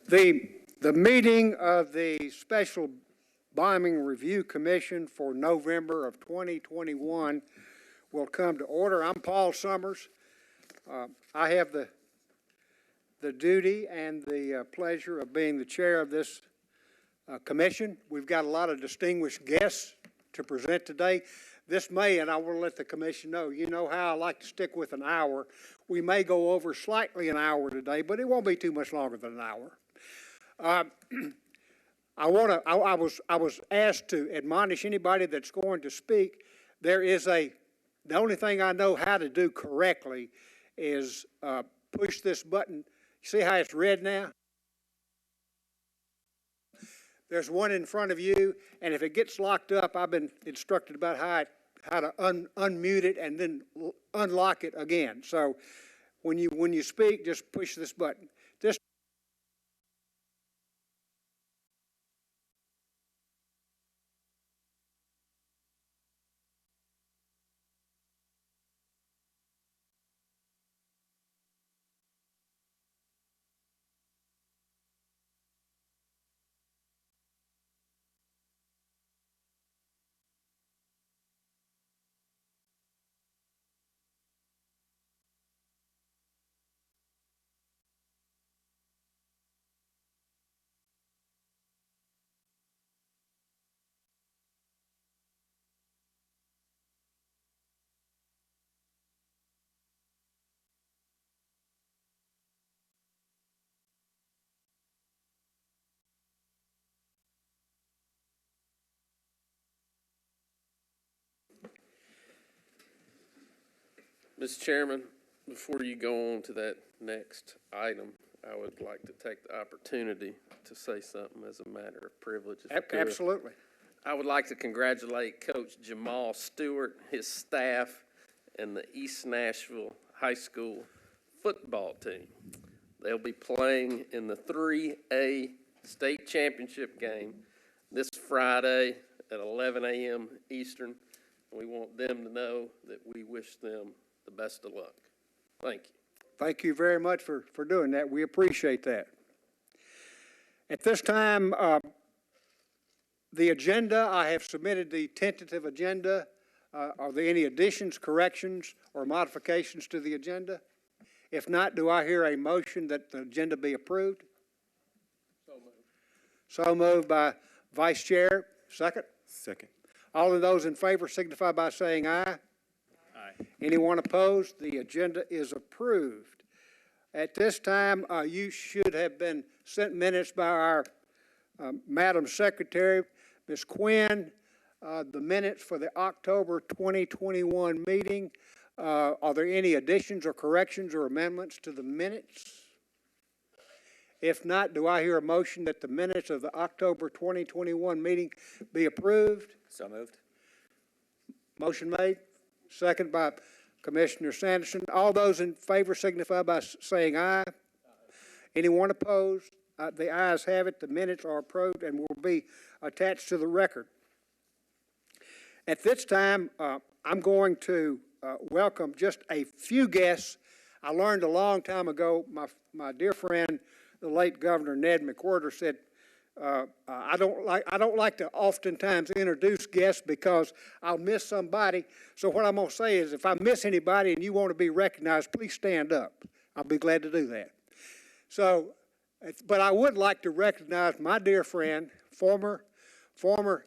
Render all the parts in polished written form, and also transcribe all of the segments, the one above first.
The meeting of the Special Bombing Review Commission for November of 2021 will come to order. I'm Paul Summers. I have the duty and the pleasure of being the chair of this commission. We've got a lot of distinguished guests to present today. This may, and I will let the commission know, you know how I like to stick with an hour. We may go over slightly an hour today, but it won't be too much longer than an hour. I was asked to admonish anybody that's going to speak. The only thing I know how to do correctly is push this button. See how it's red now? There's one in front of you, and if it gets locked up, I've been instructed about how to unmute it and then unlock it again. So when you speak, just push this button. Mr. Chairman, before you go on to that next item, I would like to take the opportunity to say something as a matter of privilege. Absolutely. I would like to congratulate Coach Jamal Stewart, his staff, and the East Nashville High School football team. They'll be playing in the 3A state championship game this Friday at 11 a.m. Eastern. We want them to know that we wish them the best of luck. Thank you. Thank you very much for doing that. We appreciate that. At this time, the agenda, I have submitted the tentative agenda. Are there any additions, corrections, or modifications to the agenda? If not, do I hear a motion that the agenda be approved? So moved. So moved by Vice Chair. Second? Second. All of those in favor signify by saying aye. Aye. Anyone opposed? The agenda is approved. At this time, you should have been sent minutes by our Madam Secretary, Ms. Quinn, the minutes for the October 2021 meeting. Are there any additions or corrections or amendments to the minutes? If not, do I hear a motion that the minutes of the October 2021 meeting be approved? So moved. Motion made. Second by Commissioner Sanderson. All those in favor signify by saying aye. Aye. Anyone opposed? The ayes have it. The minutes are approved and will be attached to the record. At this time, I'm going to welcome just a few guests. I learned a long time ago, my dear friend, the late Governor Ned McWhorter said, I don't like to oftentimes introduce guests because I'll miss somebody. So what I'm going to say is if I miss anybody and you want to be recognized, please stand up. I'll be glad to do that. So, but I would like to recognize my dear friend, former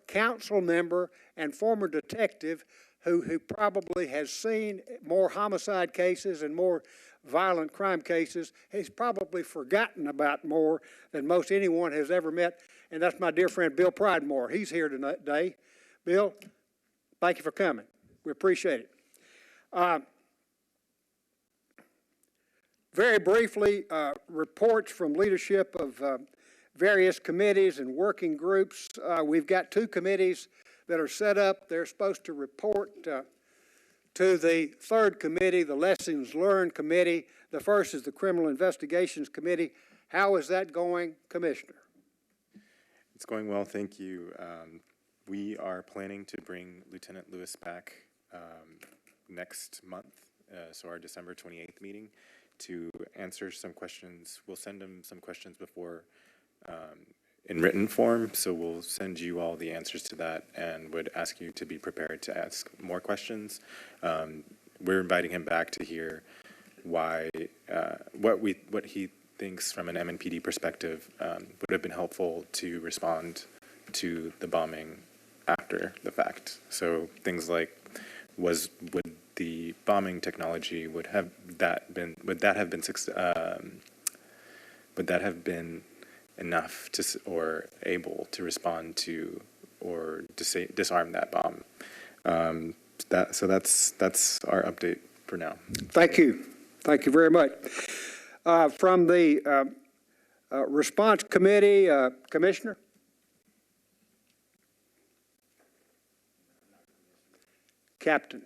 council member and former detective who probably has seen more homicide cases and more violent crime cases. He's probably forgotten about more than most anyone has ever met, and that's my dear friend Bill Pridemore. He's here today. Bill, thank you for coming. We appreciate it. Very briefly, reports from leadership of various committees and working groups. We've got two committees that are set up. They're supposed to report to the third committee, the Lessons Learned Committee. The first is the Criminal Investigations Committee. How is that going, Commissioner? It's going well, thank you. We are planning to bring Lieutenant Lewis back next month, so our December 28th meeting, to answer some questions. We'll send him some questions before in written form, so we'll send you all the answers to that and would ask you to be prepared to ask more questions. We're inviting him back to hear why, what he thinks from an MNPD perspective would have been helpful to respond to the bombing after the fact. So things like, would the bombing technology, would that have been enough to, or able to respond to or disarm that bomb? So that's our update for now. Thank you. Thank you very much. From the response committee, Commissioner? Captain.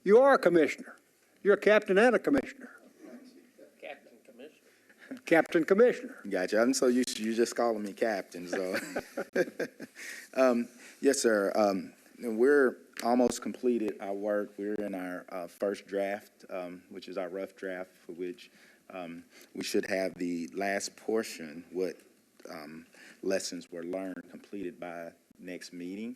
You are a commissioner. You're a captain and a commissioner. Captain Commissioner. Captain Commissioner. Gotcha. I'm so used to you just calling me captain, so. Yes, sir. We're almost completed our work. We're in our first draft, which is our rough draft, for which we should have the last portion, what lessons were learned, completed by next meeting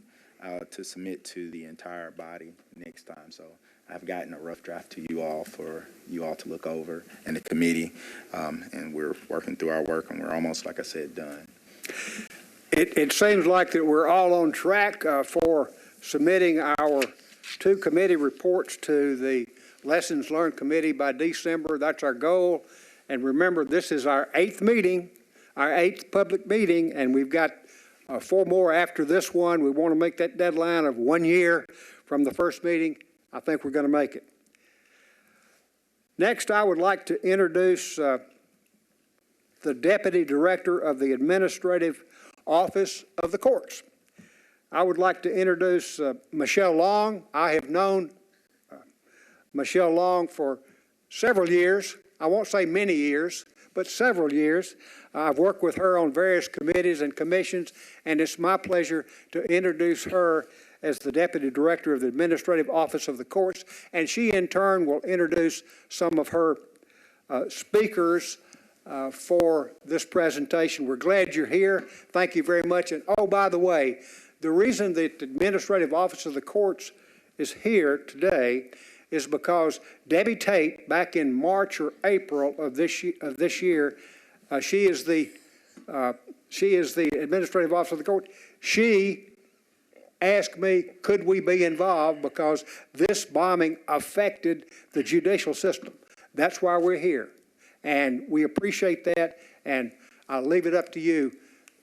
to submit to the entire body next time. So I've gotten a rough draft to you all for you all to look over and the committee, and we're working through our work, and we're almost, like I said, done. It seems like that we're all on track for submitting our 2 committee reports to the Lessons Learned Committee by December. That's our goal. And remember, this is our 8th meeting, our 8th public meeting, and we've got 4 more after this one. We want to make that deadline of 1 year from the first meeting. I think we're going to make it. Next, I would like to introduce the Deputy Director of the Administrative Office of the Courts. I would like to introduce Michelle Long. I have known Michelle Long for several years. I won't say many years, but several years. I've worked with her on various committees and commissions, and it's my pleasure to introduce her as the Deputy Director of the Administrative Office of the Courts, and she in turn will introduce some of her speakers for this presentation. We're glad you're here. Thank you very much. And oh, by the way, the reason that the Administrative Office of the Courts is here today is because Debbie Tate, back in March or April of this year, she is the Administrative Officer of the Court. She asked me, could we be involved because this bombing affected the judicial system. That's why we're here. And we appreciate that, and I'll leave it up to you,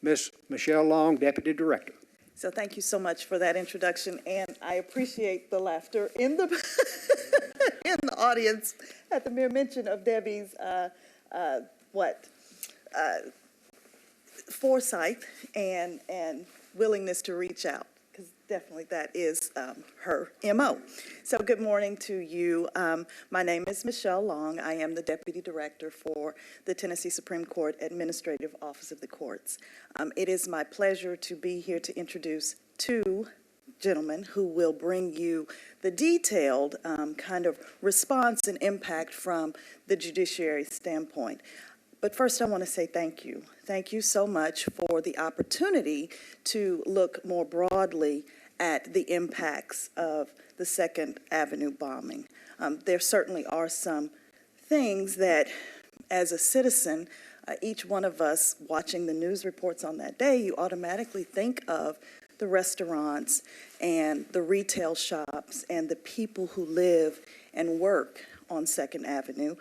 Ms. Michelle Long, Deputy Director. So thank you so much for that introduction, and I appreciate the laughter in the in the audience at the mere mention of Debbie's foresight and willingness to reach out, because definitely that is her MO. So good morning to you. My name is Michelle Long. I am the Deputy Director for the Tennessee Supreme Court Administrative Office of the Courts. It is my pleasure to be here to introduce 2 gentlemen who will bring you the detailed kind of response and impact from the judiciary standpoint. But first, I want to say thank you. Thank you so much for the opportunity to look more broadly at the impacts of the 2nd Avenue bombing. There certainly are some things that, as a citizen, each one of us watching the news reports on that day, you automatically think of the restaurants and the retail shops and the people who live and work on 2nd Avenue.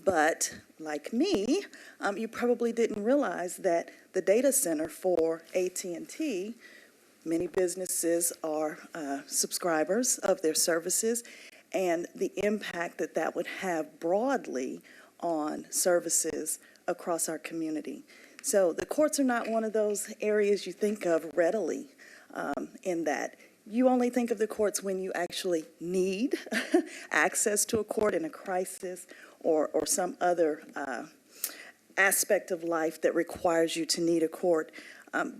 But like me, you probably didn't realize that the data center for AT&T, many businesses are subscribers of their services, and the impact that that would have broadly on services across our community. So the courts are not one of those areas you think of readily in that. You only think of the courts when you actually need access to a court in a crisis or some other aspect of life that requires you to need a court.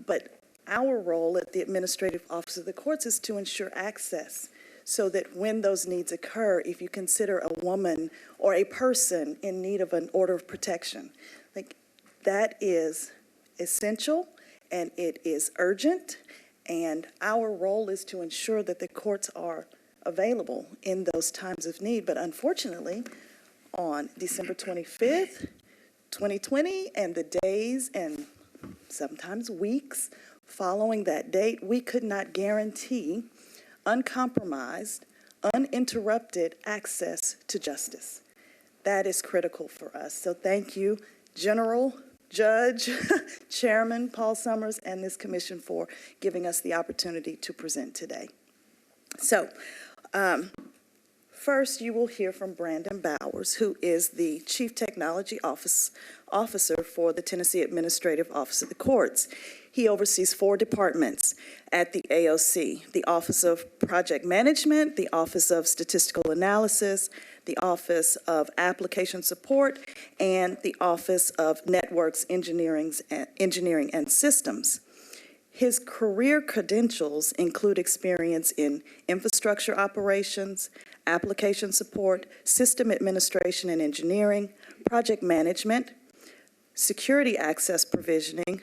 But our role at the Administrative Office of the Courts is to ensure access so that when those needs occur, if you consider a woman or a person in need of an order of protection, like that is essential and it is urgent, and our role is to ensure that the courts are available in those times of need. But unfortunately, on December 25th, 2020, and the days and sometimes weeks following that date, we could not guarantee uncompromised, uninterrupted access to justice. That is critical for us. So thank you, General, Judge, Chairman Paul Summers, and this commission for giving us the opportunity to present today. So, first, you will hear from Brandon Bowers, who is the Chief Technology Officer for the Tennessee Administrative Office of the Courts. He oversees 4 departments at the AOC: the Office of Project Management, the Office of Statistical Analysis, the Office of Application Support, and the Office of Networks Engineering and Systems. His career credentials include experience in infrastructure operations, application support, system administration and engineering, project management, security access provisioning,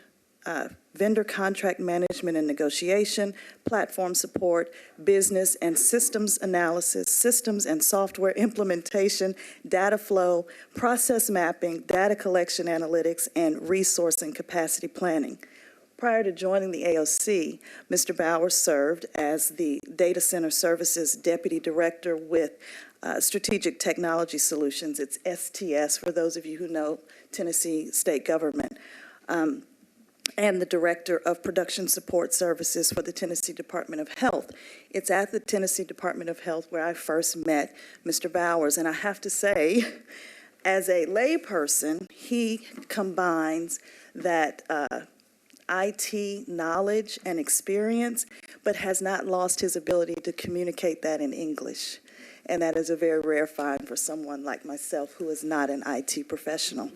vendor contract management and negotiation, platform support, business and systems analysis, systems and software implementation, data flow, process mapping, data collection analytics, and resource and capacity planning. Prior to joining the AOC, Mr. Bowers served as the Data Center Services Deputy Director with Strategic Technology Solutions. It's STS for those of you who know Tennessee state government. And the Director of Production Support Services for the Tennessee Department of Health. It's at the Tennessee Department of Health where I first met Mr. Bowers, and I have to say, as a layperson, he combines that IT knowledge and experience, but has not lost his ability to communicate that in English. And that is a very rare find for someone like myself who is not an IT professional.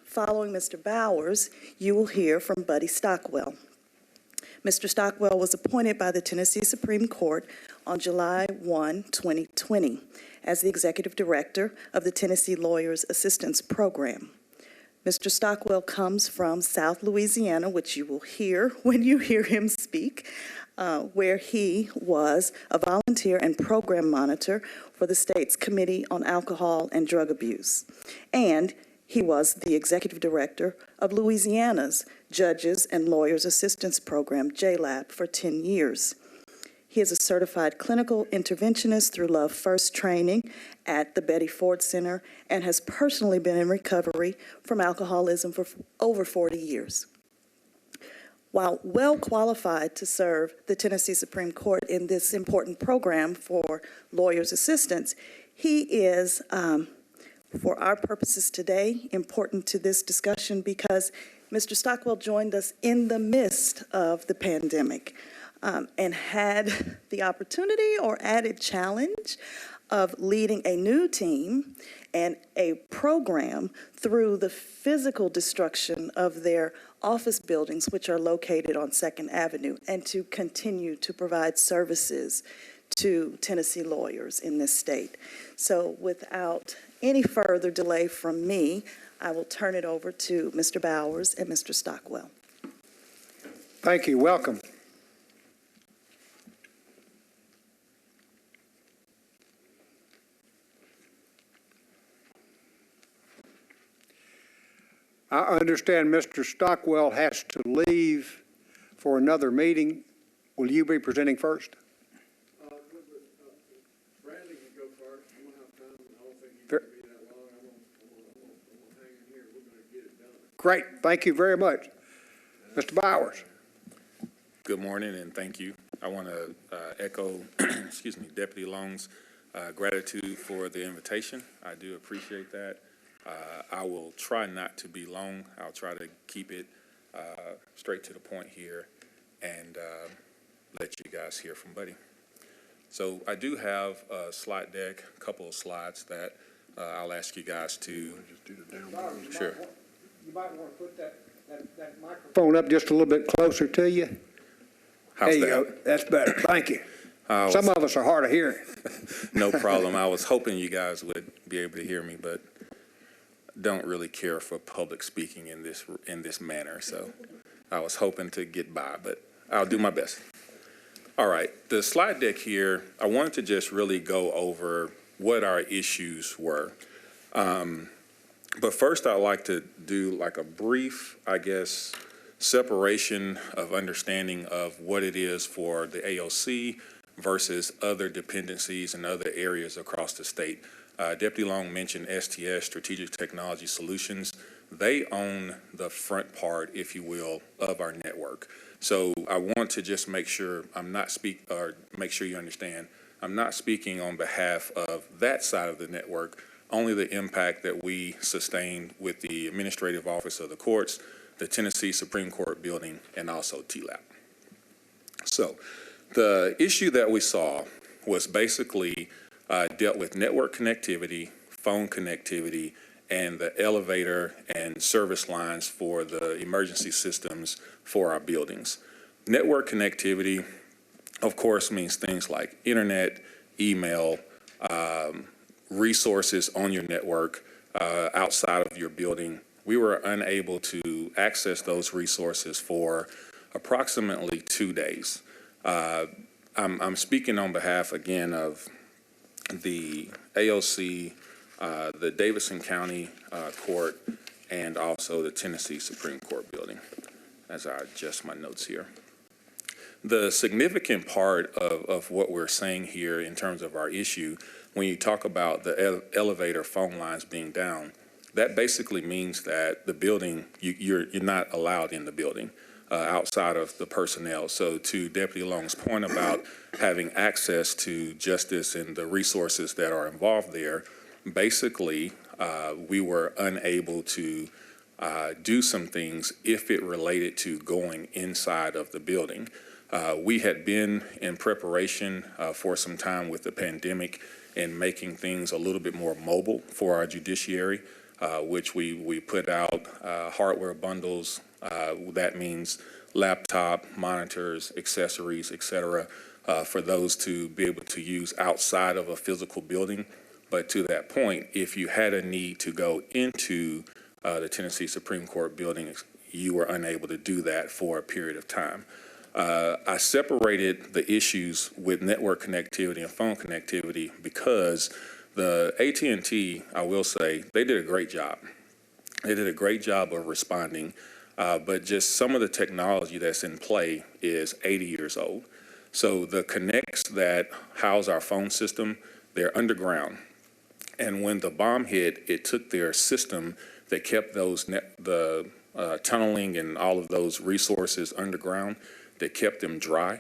Following Mr. Bowers, you will hear from Buddy Stockwell. Mr. Stockwell was appointed by the Tennessee Supreme Court on July 1, 2020, as the Executive Director of the Tennessee Lawyers Assistance Program. Mr. Stockwell comes from South Louisiana, which you will hear when you hear him speak, where he was a volunteer and program monitor for the state's Committee on Alcohol and Drug Abuse. And he was the Executive Director of Louisiana's Judges and Lawyers Assistance Program, JLAP, for 10 years. He is a certified clinical interventionist through Love First training at the Betty Ford Center and has personally been in recovery from alcoholism for over 40 years. While well qualified to serve the Tennessee Supreme Court in this important program for lawyers' assistance, he is, for our purposes today, important to this discussion because Mr. Stockwell joined us in the midst of the pandemic. And had the opportunity or added challenge of leading a new team and a program through the physical destruction of their office buildings, which are located on 2nd Avenue, and to continue to provide services to Tennessee lawyers in this state. So without any further delay from me, I will turn it over to Mr. Bowers and Mr. Stockwell. Thank you. Welcome. I understand Mr. Stockwell has to leave for another meeting. Will you be presenting first? Bradley can go first. I'm gonna have time. I don't think he's gonna be that long. I'm gonna hang in here. We're gonna get it done. Great. Thank you very much. Mr. Bowers. Good morning and thank you. I want to echo, excuse me, Deputy Long's gratitude for the invitation. I do appreciate that. I will try not to be long. I'll try to keep it straight to the point here and let you guys hear from Buddy. So I do have a slide deck, a couple of slides that I'll ask you guys to. Sure. You might want to put that microphone up just a little bit closer to you. How's there you that? go. That's better. Thank you. Some of us are hard of hearing. No problem. I was hoping you guys would be able to hear me, but don't really care for public speaking in this manner, so I was hoping to get by, but I'll do my best. All right, the slide deck here, I wanted to just really go over what our issues were. But first, I'd like to do like a brief, I guess, separation of understanding of what it is for the AOC versus other dependencies and other areas across the state. Deputy Long mentioned STS, Strategic Technology Solutions. They own the front part, if you will, of our network. So I want to just make sure make sure you understand, I'm not speaking on behalf of that side of the network, only the impact that we sustained with the Administrative Office of the Courts, the Tennessee Supreme Court building, and also TLAP. So the issue that we saw was basically dealt with network connectivity, phone connectivity, and the elevator and service lines for the emergency systems for our buildings. Network connectivity, of course, means things like internet, email, resources on your network outside of your building. We were unable to access those resources for approximately 2 days. I'm speaking on behalf, again, of the AOC, the Davidson County Court, and also the Tennessee Supreme Court building, as I adjust my notes here. The significant part of what we're saying here in terms of our issue, when you talk about the elevator phone lines being down, that basically means that the building, you're not allowed in the building outside of the personnel. So to Deputy Long's point about having access to justice and the resources that are involved there, basically we were unable to do some things if it related to going inside of the building. We had been in preparation for some time with the pandemic and making things a little bit more mobile for our judiciary, which we put out hardware bundles. That means laptop, monitors, accessories, et cetera, for those to be able to use outside of a physical building. But to that point, if you had a need to go into the Tennessee Supreme Court building, you were unable to do that for a period of time. I separated the issues with network connectivity and phone connectivity because the AT&T, I will say, they did a great job. They did a great job of responding, but just some of the technology that's in play is 80 years old. So the connects that house our phone system, they're underground. And when the bomb hit, it took their system that kept those tunneling and all of those resources underground, that kept them dry.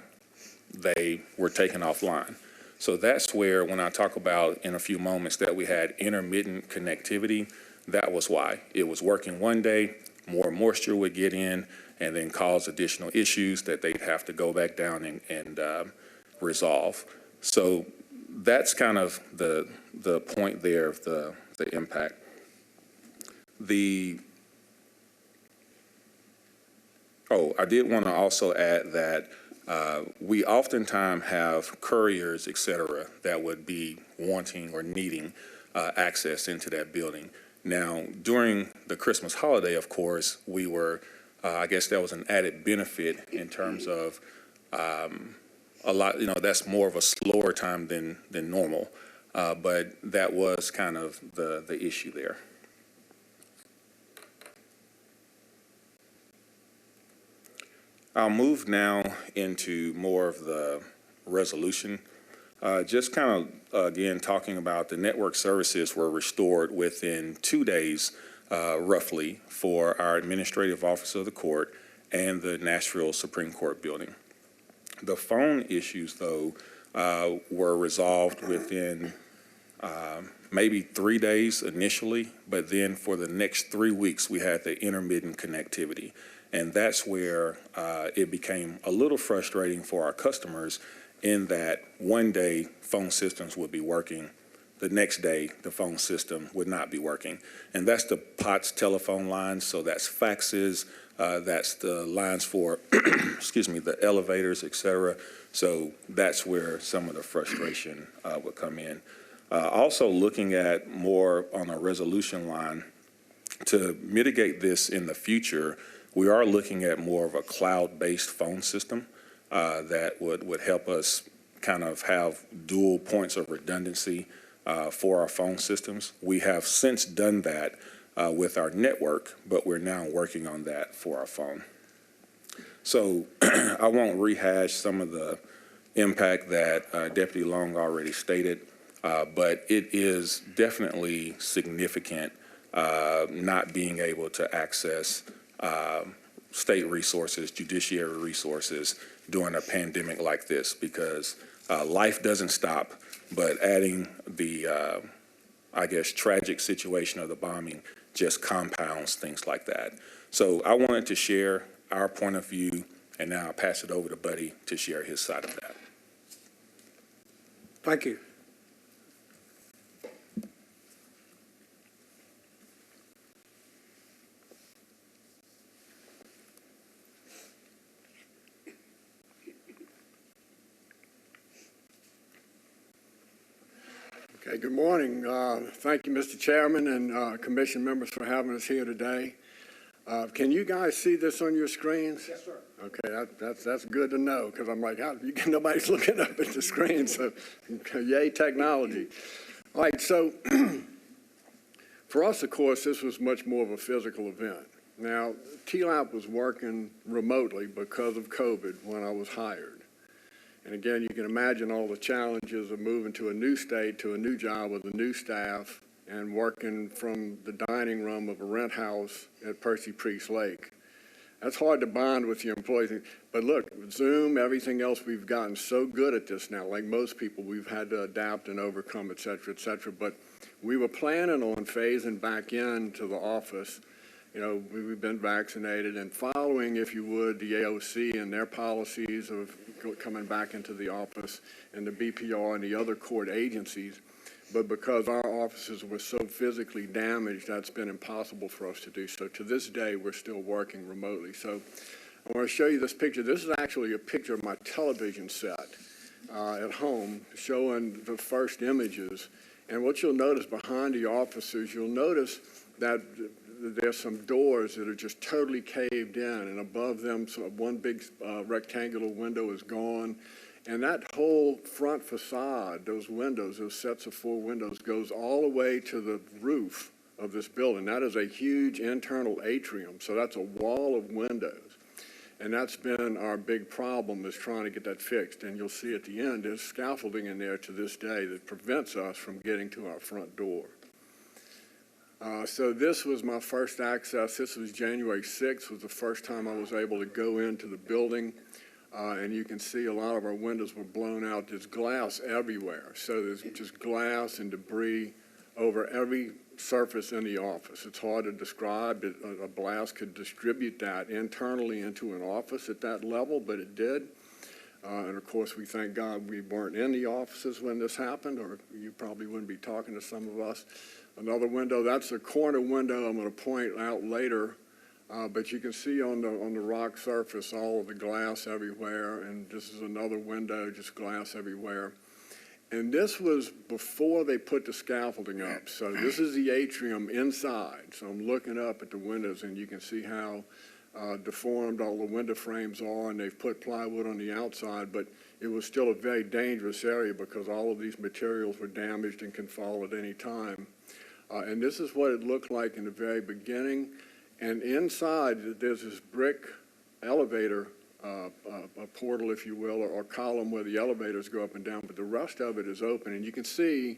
They were taken offline. So that's where, when I talk about in a few moments that we had intermittent connectivity, that was why. It was working one day, more moisture would get in, and then cause additional issues that they'd have to go back down and resolve. So that's kind of the point there of the impact. I did want to also add that we oftentimes have couriers, et cetera, that would be wanting or needing access into that building. Now, during the Christmas holiday, of course, we were, I guess that was an added benefit in terms of a lot, that's more of a slower time than normal, but that was kind of the issue there. I'll move now into more of the resolution. Just kind of, again, talking about the network services were restored within 2 days, roughly, for our Administrative Office of the Court and the Nashville Supreme Court building. The phone issues, though, were resolved within maybe 3 days initially, but then for the next 3 weeks, we had the intermittent connectivity. And that's where it became a little frustrating for our customers in that one day phone systems would be working, the next day the phone system would not be working. And that's the POTS telephone lines, so that's faxes, that's the lines for, excuse me, the elevators, et cetera. So that's where some of the frustration would come in. Also looking at more on a resolution line, To mitigate this in the future, we are looking at more of a cloud-based phone system that would help us kind of have dual points of redundancy for our phone systems. We have since done that with our network, but we're now working on that for our phone. So I won't rehash some of the impact that Deputy Long already stated, but it is definitely significant not being able to access state resources, judiciary resources during a pandemic like this, because life doesn't stop, but adding the, I guess, tragic situation of the bombing just compounds things like that. So I wanted to share our point of view, and now I'll pass it over to Buddy to share his side of that. Thank you. Okay, good morning. Thank you, Mr. Chairman and commission members for having us here today. Can you guys see this on your screens? Yes, sir. Okay, that's good to know, because I'm like, nobody's looking up at the screen, so yay technology. All right, so for us, of course, this was much more of a physical event. Now, TLAP was working remotely because of COVID when I was hired. And again, you can imagine all the challenges of moving to a new state, to a new job with a new staff, and working from the dining room of a rent house at Percy Priest Lake. That's hard to bond with your employees. But look, Zoom, everything else, we've gotten so good at this now. Like most people, we've had to adapt and overcome, et cetera, et cetera. But we were planning on phasing back into the office. You know, we've been vaccinated and following, if you would, the AOC and their policies of coming back into the office, and the BPR and the other court agencies. But because our offices were so physically damaged, that's been impossible for us to do. So to this day, we're still working remotely. So I want to show you this picture. This is actually a picture of my television set at home, showing the first images. And what you'll notice behind the officers, you'll notice that there's some doors that are just totally caved in, and above them, so one big rectangular window is gone. And that whole front facade, those windows, those sets of 4 windows, goes all the way to the roof of this building. That is a huge internal atrium, so that's a wall of windows. And that's been our big problem, is trying to get that fixed. And you'll see at the end, there's scaffolding in there to this day that prevents us from getting to our front door. So this was my first access. This was January 6th, was the first time I was able to go into the building. And you can see a lot of our windows were blown out. There's glass everywhere. So there's just glass and debris over every surface in the office. It's hard to describe. A blast could distribute that internally into an office at that level, but it did. And of course, we thank God we weren't in the offices when this happened, or you probably wouldn't be talking to some of us. Another window, that's a corner window I'm going to point out later. But you can see on the rock surface all of the glass everywhere, and this is another window, just glass everywhere. And this was before they put the scaffolding up. So this is the atrium inside. So I'm looking up at the windows, and you can see how deformed all the window frames are, and they've put plywood on the outside, but it was still a very dangerous area because all of these materials were damaged and can fall at any time. And this is what it looked like in the very beginning. And inside, there's this brick elevator, a portal, if you will, or column where the elevators go up and down, but the rest of it is open. And you can see,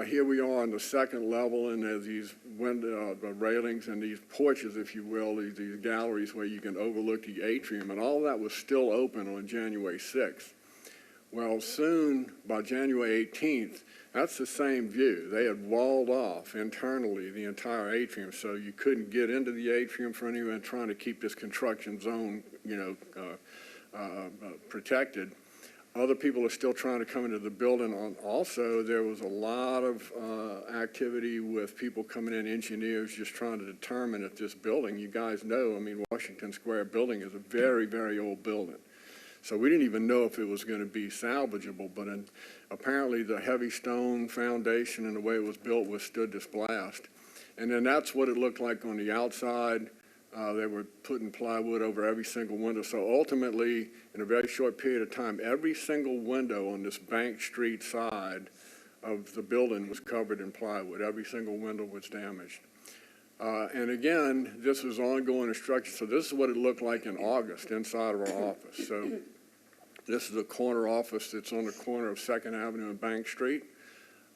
here we are on the second level, and there's these window railings and these porches, if you will, these galleries where you can overlook the atrium, and all that was still open on January 6th. Well, soon, by January 18th, that's the same view. They had walled off internally the entire atrium, so you couldn't get into the atrium for anyone trying to keep this construction zone, protected. Other people are still trying to come into the building. Also, there was a lot of activity with people coming in, engineers, just trying to determine if this building, you guys know, I mean, Washington Square building is a very, very old building. So we didn't even know if it was going to be salvageable, but apparently the heavy stone foundation and the way it was built withstood this blast. And then that's what it looked like on the outside. They were putting plywood over every single window. So ultimately, in a very short period of time, every single window on this Bank Street side of the building was covered in plywood. Every single window was damaged. And again, this was ongoing instruction. So this is what it looked like in August inside of our office. So this is a corner office that's on the corner of 2nd Avenue and Bank Street.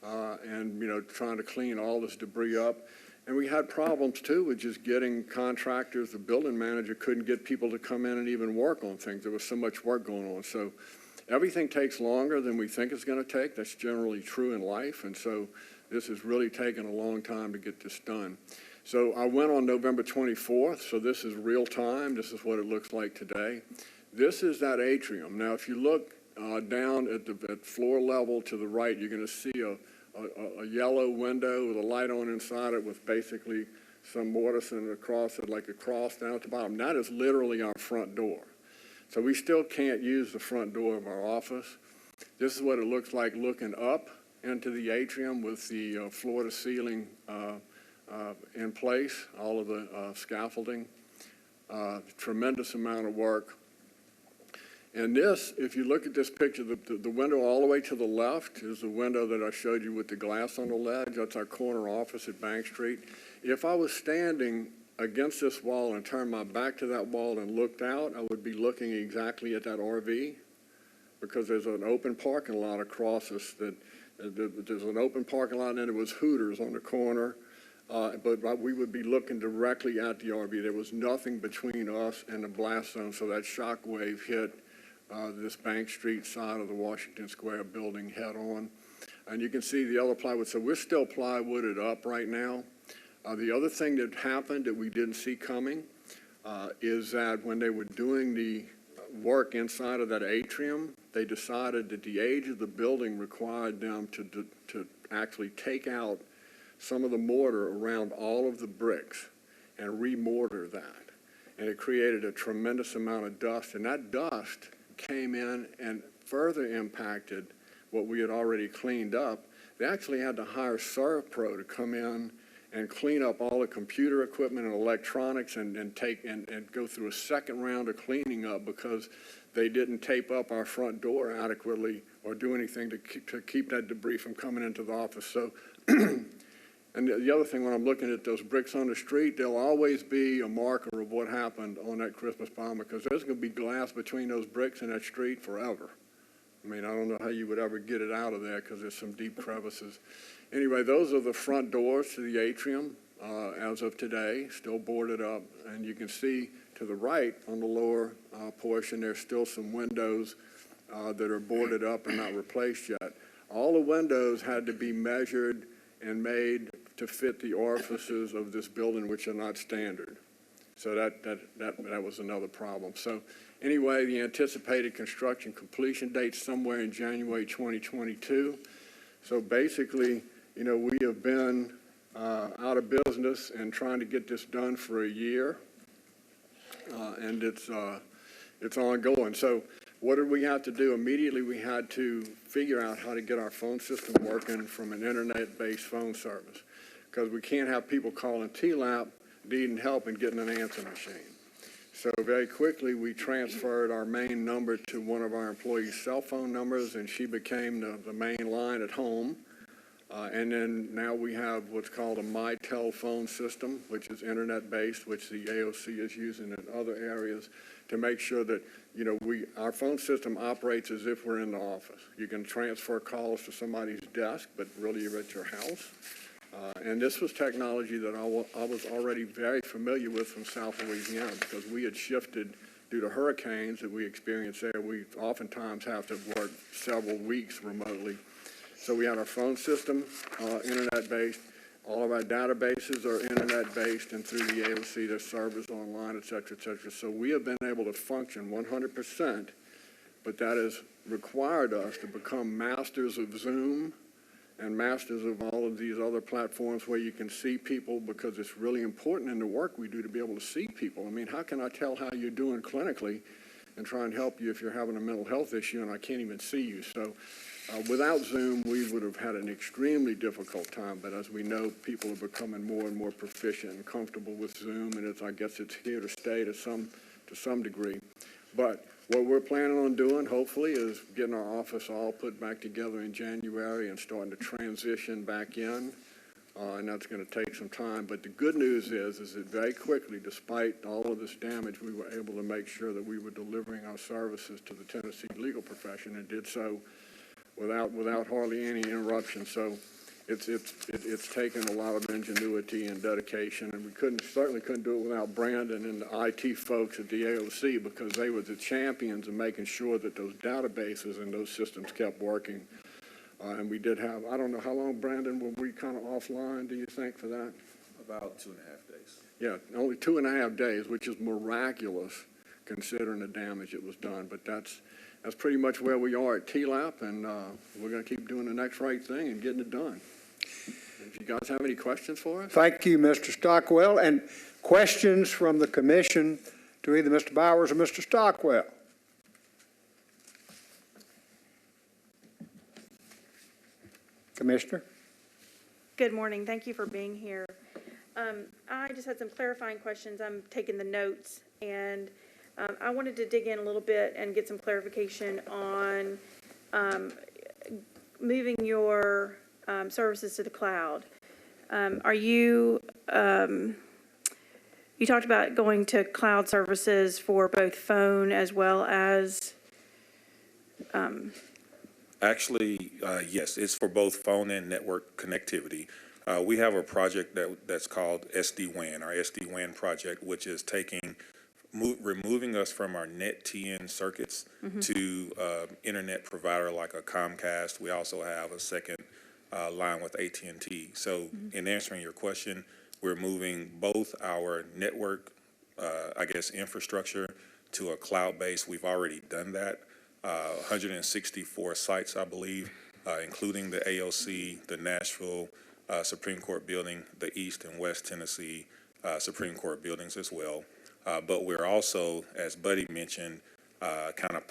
And, you know, trying to clean all this debris up. And we had problems, too, with just getting contractors. The building manager couldn't get people to come in and even work on things. There was so much work going on. So everything takes longer than we think it's going to take. That's generally true in life. And so this has really taken a long time to get this done. So I went on November 24th. So this is real time. This is what it looks like today. This is that atrium. Now, if you look down at floor level to the right, you're going to see a yellow window with a light on inside it with basically some mortise and across it, like a cross down at the bottom. That is literally our front door. So we still can't use the front door of our office. This is what it looks like looking up into the atrium with the floor-to-ceiling in place, all of the scaffolding. Tremendous amount of work. And this, if you look at this picture, the window all the way to the left is the window that I showed you with the glass on the ledge. That's our corner office at Bank Street. If I was standing against this wall and turned my back to that wall and looked out, I would be looking exactly at that RV, because there's an open parking lot across us. There's an open parking lot, and then there was Hooters on the corner. But we would be looking directly at the RV. There was nothing between us and the blast zone, so that shock wave hit this Bank Street side of the Washington Square building head on. And you can see the other plywood. So we're still plywooded up right now. The other thing that happened that we didn't see coming is that when they were doing the work inside of that atrium, they decided that the age of the building required them to actually take out some of the mortar around all of the bricks and re-mortar that. And it created a tremendous amount of dust. And that dust came in and further impacted what we had already cleaned up. They actually had to hire ServPro to come in and clean up all the computer equipment and electronics and go through a second round of cleaning up because they didn't tape up our front door adequately or do anything to keep that debris from coming into the office. So, and the other thing, when I'm looking at those bricks on the street, there'll always be a marker of what happened on that Christmas bomb, because there's going to be glass between those bricks and that street forever. I mean, I don't know how you would ever get it out of there because there's some deep crevices. Anyway, those are the front doors to the atrium as of today, still boarded up. And you can see to the right on the lower portion, there's still some windows that are boarded up and not replaced yet. All the windows had to be measured and made to fit the orifices of this building, which are not standard. So that was another problem. So anyway, the anticipated construction completion date somewhere in January 2022. So basically, you know, we have been out of business and trying to get this done for a year, and it's ongoing. So what did we have to do? Immediately, we had to figure out how to get our phone system working from an internet-based phone service, because we can't have people calling TLAP needing help and getting an answer machine. So very quickly, we transferred our main number to one of our employees' cell phone numbers, and she became the main line at home. And then now we have what's called a MyTel phone system, which is internet-based, which the AOC is using in other areas to make sure that, you know, our phone system operates as if we're in the office. You can transfer calls to somebody's desk, but really you're at your house. And this was technology that I was already very familiar with from South Louisiana, because we had shifted due to hurricanes that we experienced there. We oftentimes have to work several weeks remotely. So we had our phone system, internet-based. All of our databases are internet-based, and through the AOC, there's servers online, et cetera, et cetera. So we have been able to function 100%, but that has required us to become masters of Zoom and masters of all of these other platforms where you can see people, because it's really important in the work we do to be able to see people. I mean, how can I tell how you're doing clinically and try and help you if you're having a mental health issue and I can't even see you? So Without Zoom, we would have had an extremely difficult time, but as we know, people are becoming more and more proficient and comfortable with Zoom, and I guess it's here to stay to some degree. But what we're planning on doing, hopefully, is getting our office all put back together in January and starting to transition back in, and that's going to take some time. But the good news is that very quickly, despite all of this damage, we were able to make sure that we were delivering our services to the Tennessee legal profession and did so without hardly any interruption. So it's taken a lot of ingenuity and dedication, and we certainly couldn't do it without Brandon and the IT folks at the AOC, because they were the champions of making sure that those databases and those systems kept working. And we did have, I don't know, how long, Brandon, were we kind of offline, do you think, for that? About 2.5 days. Yeah, only 2.5 days, which is miraculous considering the damage that was done. But that's pretty much where we are at TLAP, and we're going to keep doing the next right thing and getting it done. If you guys have any questions for us? Thank you, Mr. Stockwell. And questions from the commission to either Mr. Bowers or Mr. Stockwell? Commissioner? Good morning. Thank you for being here. I just had some clarifying questions. I'm taking the notes, and I wanted to dig in a little bit and get some clarification on moving your services to the cloud. Are you, you talked about going to cloud services for both phone as well as Actually, yes, it's for both phone and network connectivity. We have a project that's called SD-WAN, our SD-WAN project, which is removing us from our NetTN circuits to internet provider like a Comcast. We also have a second line with AT&T. So in answering your question, we're moving both our network, infrastructure to a cloud base. We've already done that. 164 sites, I believe, including the AOC, the Nashville Supreme Court building, the East and West Tennessee Supreme Court buildings as well. But we're also, as Buddy mentioned, kind of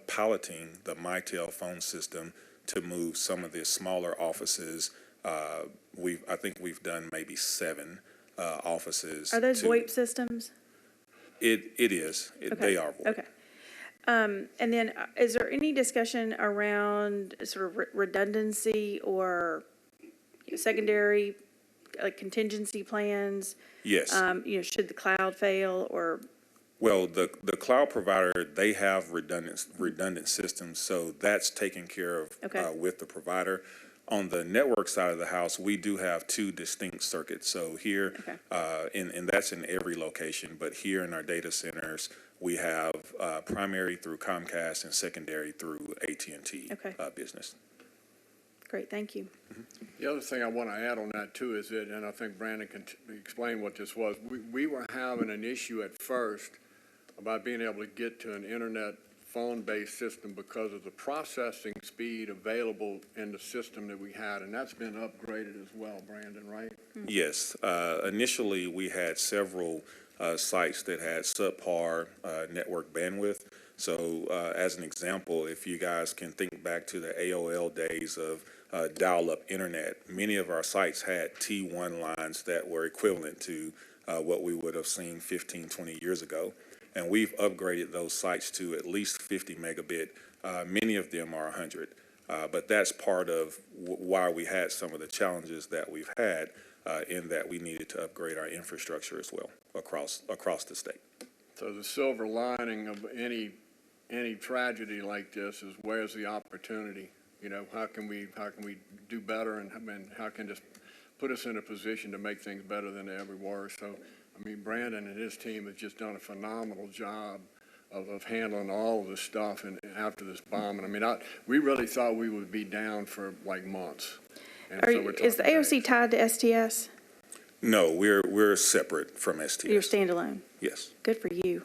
piloting the Mitel phone system to move some of the smaller offices. I think we've done maybe 7 offices. are those VoIP systems? It is. Okay. They are VoIP. Okay. And then is there any discussion around sort of redundancy or secondary, like contingency plans? Yes. Should the cloud fail or? Well, the cloud provider, they have redundant systems, so that's taken care of with the provider. On the network side of the house, we do have 2 distinct circuits. So here, and that's in every location, but here in our data centers, we have primary through Comcast and secondary through AT&T business. Great, thank you. The other thing I want to add on that too is that, and I think Brandon can explain what this was, we were having an issue at first about being able to get to an internet phone-based system because of the processing speed available in the system that we had, and that's been upgraded as well, Brandon, right? Yes. Initially, we had several sites that had subpar network bandwidth. So as an example, if you guys can think back to the AOL days of dial-up internet, many of our sites had T1 lines that were equivalent to what we would have seen 15, 20 years ago. And we've upgraded those sites to at least 50 megabit. Many of them are 100. But that's part of why we had some of the challenges that we've had in that we needed to upgrade our infrastructure as well across the state. So the silver lining of any tragedy like this is where's the opportunity? You know, how can we do better, and how can this put us in a position to make things better than they ever were? So, I mean, Brandon and his team have just done a phenomenal job of handling all of this stuff and after this bombing. I mean, we really thought we would be down for like months. And Is the AOC tied to STS? No, we're separate from STS. You're standalone? Yes. Good for you.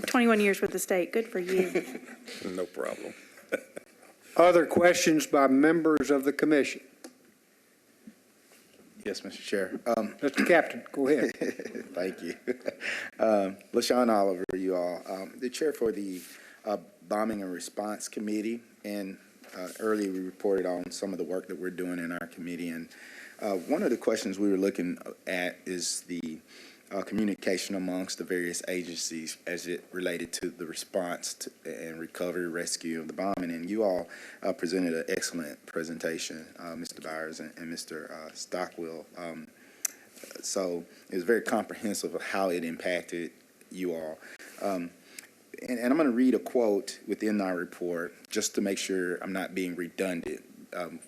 21 years with the state, good for you. No problem. Other questions by members of the commission? Yes, Mr. Chair. Mr. Captain, go ahead. Thank you. LaShawn Oliver, you all. The chair for the Bombing and Response Committee, and earlier we reported on some of the work that we're doing in our committee. And one of the questions we were looking at is the communication amongst the various agencies as it related to the response to, and recovery, rescue of the bombing. And you all presented an excellent presentation, Mr. Byers and Mr. Stockwell. So it was very comprehensive of how it impacted you all. And I'm going to read a quote within our report just to make sure I'm not being redundant.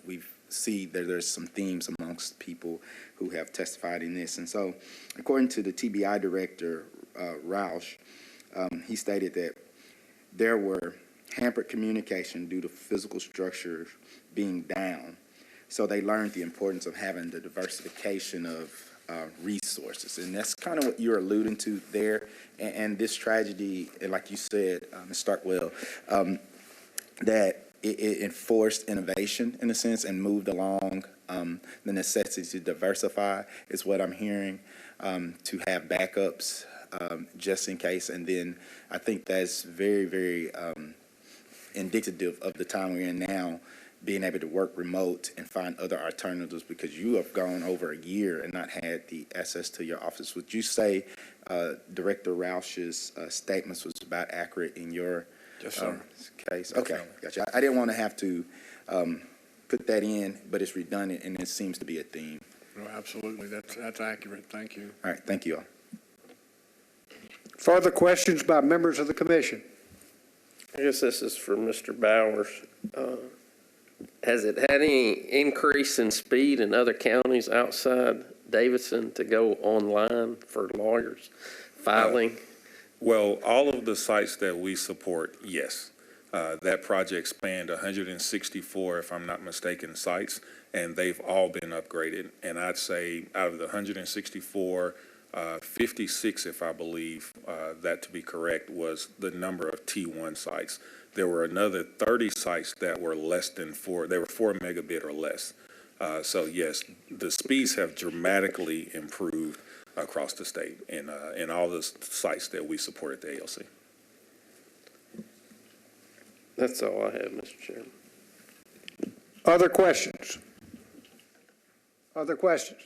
We see that there's some themes amongst people who have testified in this. And so, according to the TBI director, Roush, he stated that there were hampered communication due to physical structures being down. So they learned the importance of having the diversification of resources. And that's kind of what you're alluding to there. And this tragedy, like you said, Ms. Starkwell, that it enforced innovation in a sense and moved along the necessity to diversify is what I'm hearing, to have backups just in case. And then I think that's very, very indicative of the time we're in now, being able to work remote and find other alternatives, because you have gone over a year and not had the access to your office. Would you say Director Roush's statements was about accurate in your case? Okay, gotcha. I didn't want to have to put that in, but it's redundant and it seems to be a theme. No, absolutely. That's accurate. Thank you. All right, thank you all. Further questions by members of the commission? I guess this is for Mr. Bowers. Has it had any increase in speed in other counties outside Davidson to go online for lawyers filing? Well, all of the sites that we support, yes. That project spanned 164, if I'm not mistaken, sites, and they've all been upgraded. And I'd say out of the 164, 56, if I believe that to be correct, was the number of T1 sites. There were another 30 sites that were less than 4. They were 4 megabit or less. So yes, the speeds have dramatically improved across the state in all the sites that we support at the ALC. That's all I have, Mr. Chairman. Other questions? Other questions?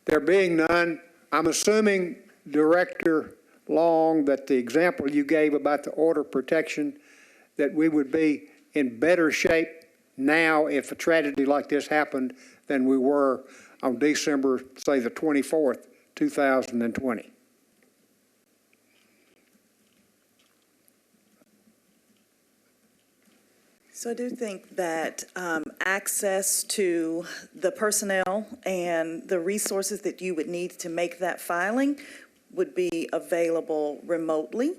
There being none, I'm assuming, Director Long, that the example you gave about the order protection, that we would be in better shape now if a tragedy like this happened than we were on December, say, the 24th, 2020. So I do think that access to the personnel and the resources that you would need to make that filing would be available remotely.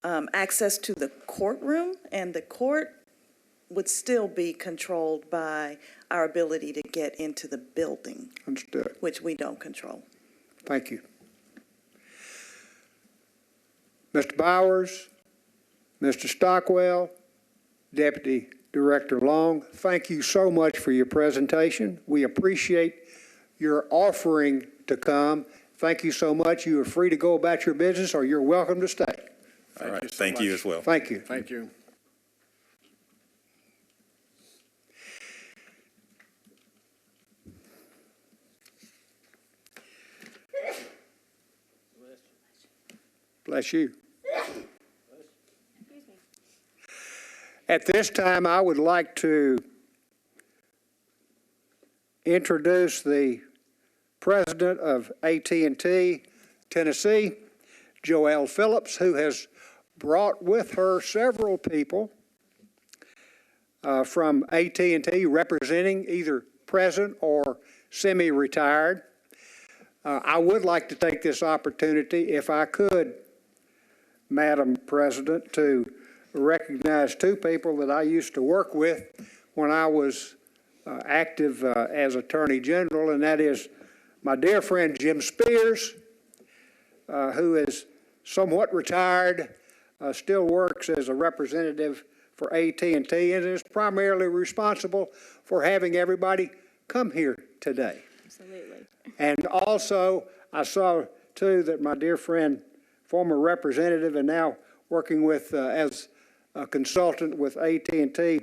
Access to the courtroom and the court would still be controlled by our ability to get into the building. Understood. Which we don't control. Thank you. Mr. Bowers, Mr. Stockwell, Deputy Director Long, thank you so much for your presentation. We appreciate your offering to come. Thank you so much. You are free to go about your business, or you're welcome to stay. All right, thank you as well. Thank you. Thank you. Bless you. At this time, I would like to introduce the president of AT&T Tennessee, Joelle Phillips, who has brought with her several people from AT&T representing either present or semi-retired. I would like to take this opportunity, if I could, Madam President, to recognize two people that I used to work with when I was active as Attorney General, and that is my dear friend Jim Spears, who is somewhat retired, still works as a representative for AT&T, and is primarily responsible for having everybody come here today. Absolutely. And also, I saw, too, that my dear friend, former representative and now working with as consultant with AT&T.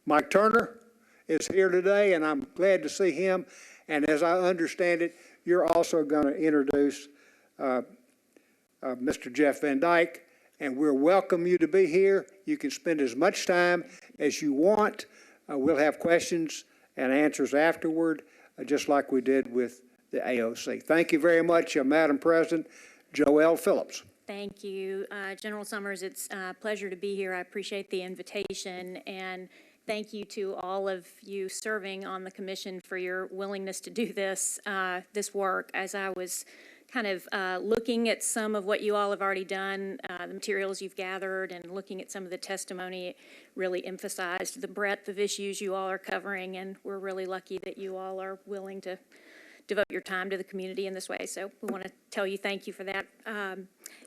Mike Turner is here today, and I'm glad to see him. And as I understand it, you're also going to introduce Mr. Jeff Van Dyke, and we'll welcome you to be here. You can spend as much time as you want. We'll have questions and answers afterward, just like we did with the AOC. Thank you very much, Madam President. Joelle Phillips. Thank you. General Summers, it's a pleasure to be here. I appreciate the invitation, and thank you to all of you serving on the commission for your willingness to do this, this work. As I was kind of looking at some of what you all have already done, the materials you've gathered, and looking at some of the testimony, it really emphasized the breadth of issues you all are covering, and we're really lucky that you all are willing to devote your time to the community in this way. So we want to tell you thank you for that.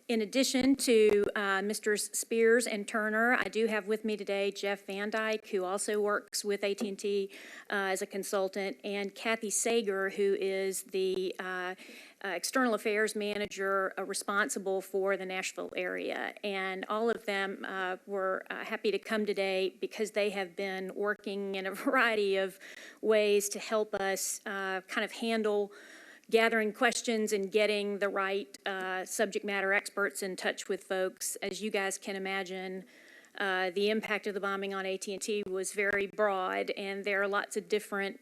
In addition to Mr. Spears and Turner, I do have with me today Jeff Van Dyke, who also works with AT&T as a consultant, and Kathy Sager, who is the External Affairs Manager responsible for the Nashville area. And all of them were happy to come today because they have been working in a variety of ways to help us kind of handle gathering questions and getting the right subject matter experts in touch with folks. As you guys can imagine, the impact of the bombing on AT&T was very broad, and there are lots of different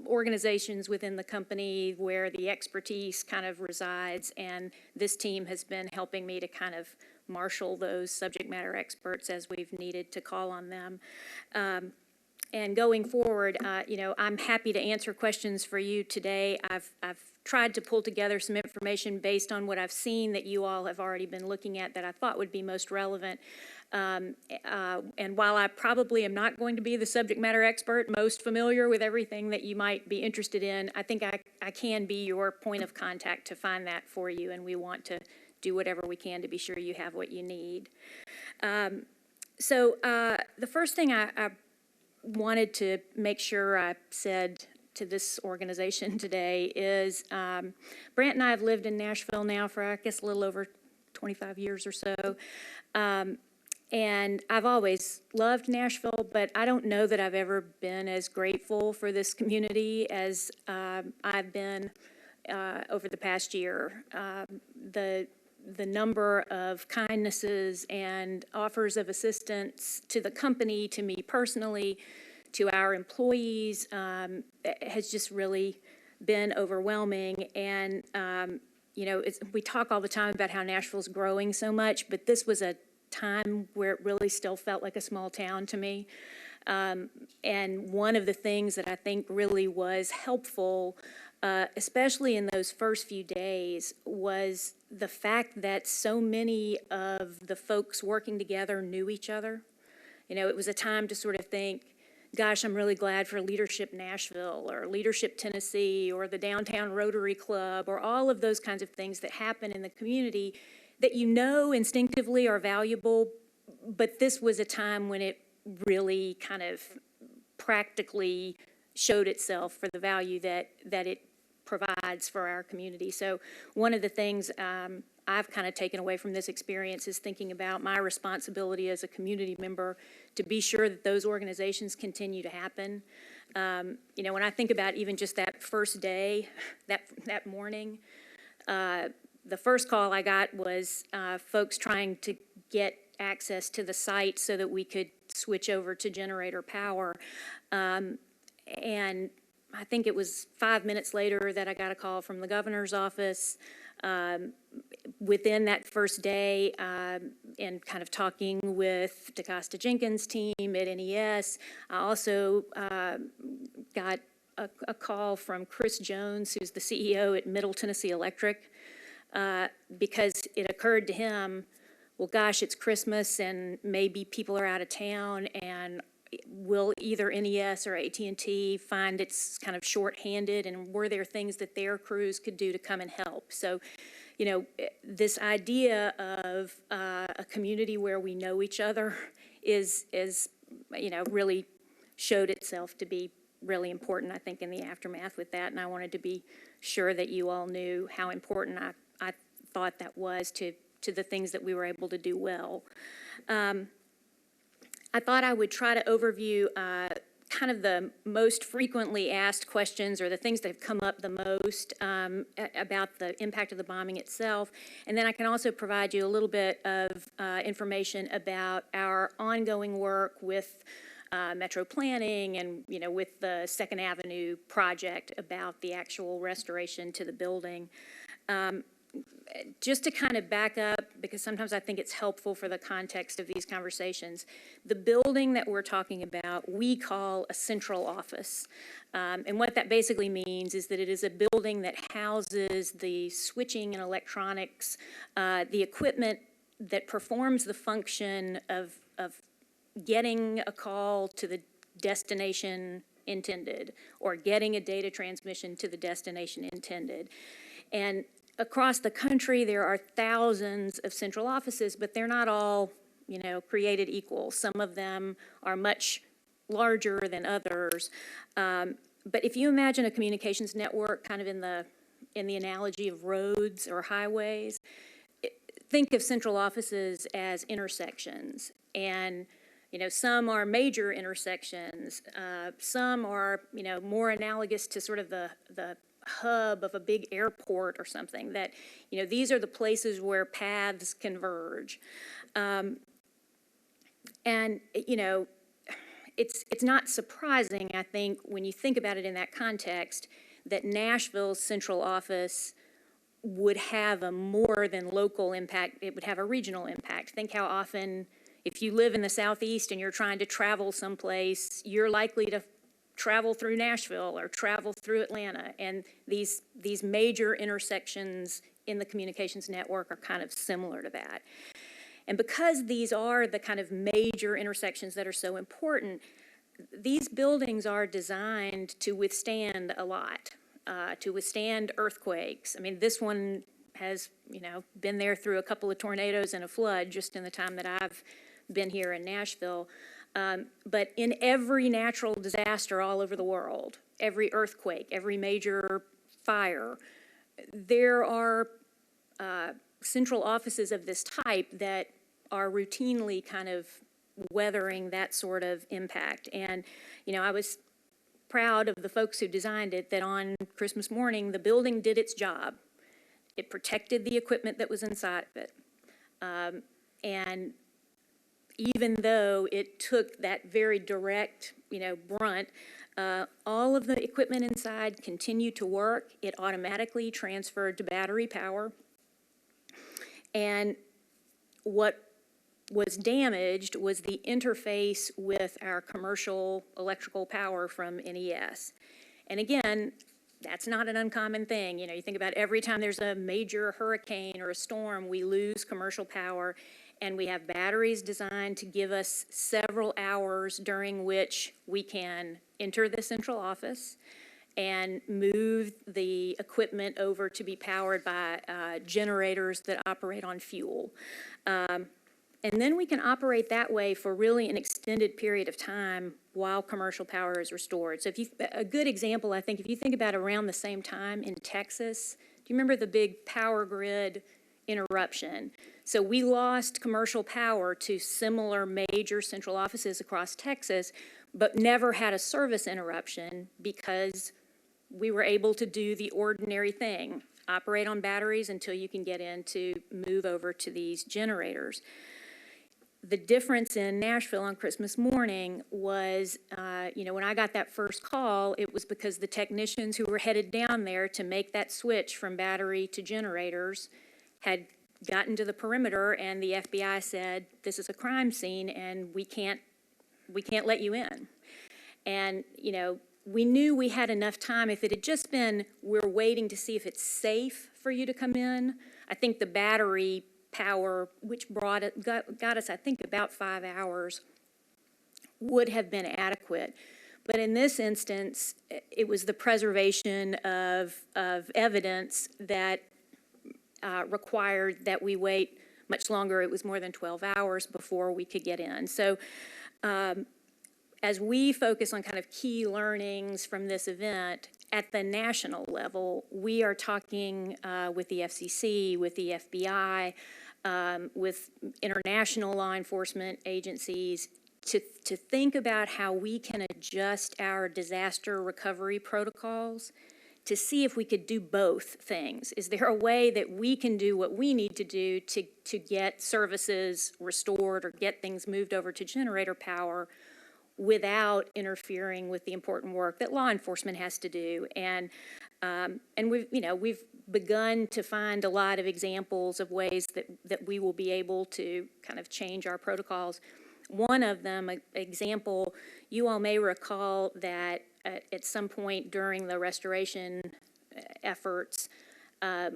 organizations within the company where the expertise kind of resides, and this team has been helping me to kind of marshal those subject matter experts as we've needed to call on them. And going forward, you know, I'm happy to answer questions for you today. I've tried to pull together some information based on what I've seen that you all have already been looking at that I thought would be most relevant. And while I probably am not going to be the subject matter expert most familiar with everything that you might be interested in, I think I can be your point of contact to find that for you, and we want to do whatever we can to be sure you have what you need. So the first thing I wanted to make sure I said to this organization today is Brant and I have lived in Nashville now for, I guess, a little over 25 years or so. And I've always loved Nashville, but I don't know that I've ever been as grateful for this community as I've been over the past year. The number of kindnesses and offers of assistance to the company, to me personally, to our employees, has just really been overwhelming. And, you know, we talk all the time about how Nashville's growing so much, but this was a time where it really still felt like a small town to me. And one of the things that I think really was helpful, especially in those first few days, was the fact that so many of the folks working together knew each other. You know, it was a time to sort of think, gosh, I'm really glad for Leadership Nashville or Leadership Tennessee or the Downtown Rotary Club or all of those kinds of things that happen in the community that you know instinctively are valuable, but this was a time when it really kind of practically showed itself for the value that it provides for our community. So one of the things I've kind of taken away from this experience is thinking about my responsibility as a community member to be sure that those organizations continue to happen. You know, when I think about even just that first day, that morning, the first call I got was folks trying to get access to the site so that we could switch over to generator power. And I think it was 5 minutes later that I got a call from the governor's office. Within that first day, and kind of talking with DeCosta Jenkins' team at NES, I also got a call from Chris Jones, who's the CEO at Middle Tennessee Electric, because it occurred to him, well, gosh, it's Christmas and maybe people are out of town, and will either NES or AT&T find it's kind of shorthanded, and were there things that their crews could do to come and help? So, you know, this idea of a community where we know each other is, you know, really showed itself to be really important, I think, in the aftermath with that, and I wanted to be sure that you all knew how important I thought that was to the things that we were able to do well. I thought I would try to overview kind of the most frequently asked questions or the things that have come up the most about the impact of the bombing itself. And then I can also provide you a little bit of information about our ongoing work with Metro Planning and, you know, with the Second Avenue project about the actual restoration to the building. Just to kind of back up, because sometimes I think it's helpful for the context of these conversations, the building that we're talking about, we call a central office. And what that basically means is that it is a building that houses the switching and electronics, the equipment that performs the function of getting a call to the destination intended, or getting a data transmission to the destination intended. And across the country, there are thousands of central offices, but they're not all, you know, created equal. Some of them are much larger than others. But if you imagine a communications network kind of in the analogy of roads or highways, think of central offices as intersections. And, you know, some are major intersections. Some are, you know, more analogous to sort of the hub of a big airport or something, that, you know, these are the places where paths converge. And, you know, it's not surprising, I think, when you think about it in that context, that Nashville's central office would have a more than local impact. It would have a regional impact. Think how often, if you live in the Southeast and you're trying to travel someplace, you're likely to travel through Nashville or travel through Atlanta, and these major intersections in the communications network are kind of similar to that. And because these are the kind of major intersections that are so important, these buildings are designed to withstand a lot, to withstand earthquakes. I mean, this one has, you know, been there through a couple of tornadoes and a flood just in the time that I've been here in Nashville. But in every natural disaster all over the world, every earthquake, every major fire, there are central offices of this type that are routinely kind of weathering that sort of impact. And, you know, I was proud of the folks who designed it, that on Christmas morning, the building did its job. It protected the equipment that was inside of it. And even though it took that very direct, you know, brunt, all of the equipment inside continued to work. It automatically transferred to battery power. And what was damaged was the interface with our commercial electrical power from NES. And again, that's not an uncommon thing. You know, you think about every time there's a major hurricane or a storm, we lose commercial power, and we have batteries designed to give us several hours during which we can enter the central office and move the equipment over to be powered by generators that operate on fuel. And then we can operate that way for really an extended period of time while commercial power is restored. So if you, a good example, I think, if you think about around the same time in Texas, do you remember the big power grid interruption? So we lost commercial power to similar major central offices across Texas, but never had a service interruption because we were able to do the ordinary thing, operate on batteries until you can get in to move over to these generators. The difference in Nashville on Christmas morning was, you know, when I got that first call, it was because the technicians who were headed down there to make that switch from battery to generators had gotten to the perimeter, and the FBI said, this is a crime scene and we can't let you in. And, you know, we knew we had enough time. If it had just been, we're waiting to see if it's safe for you to come in, I think the battery power, which got us, I think, about 5 hours, would have been adequate. But in this instance, it was the preservation of evidence that required that we wait much longer. It was more than 12 hours before we could get in. So as we focus on kind of key learnings from this event, at the national level, we are talking with the FCC, with the FBI, with international law enforcement agencies, to think about how we can adjust our disaster recovery protocols to see if we could do both things. Is there a way that we can do what we need to do to get services restored or get things moved over to generator power without interfering with the important work that law enforcement has to do? And we've begun to find a lot of examples of ways that we will be able to kind of change our protocols. One of them, an example, you all may recall that at some point during the restoration efforts,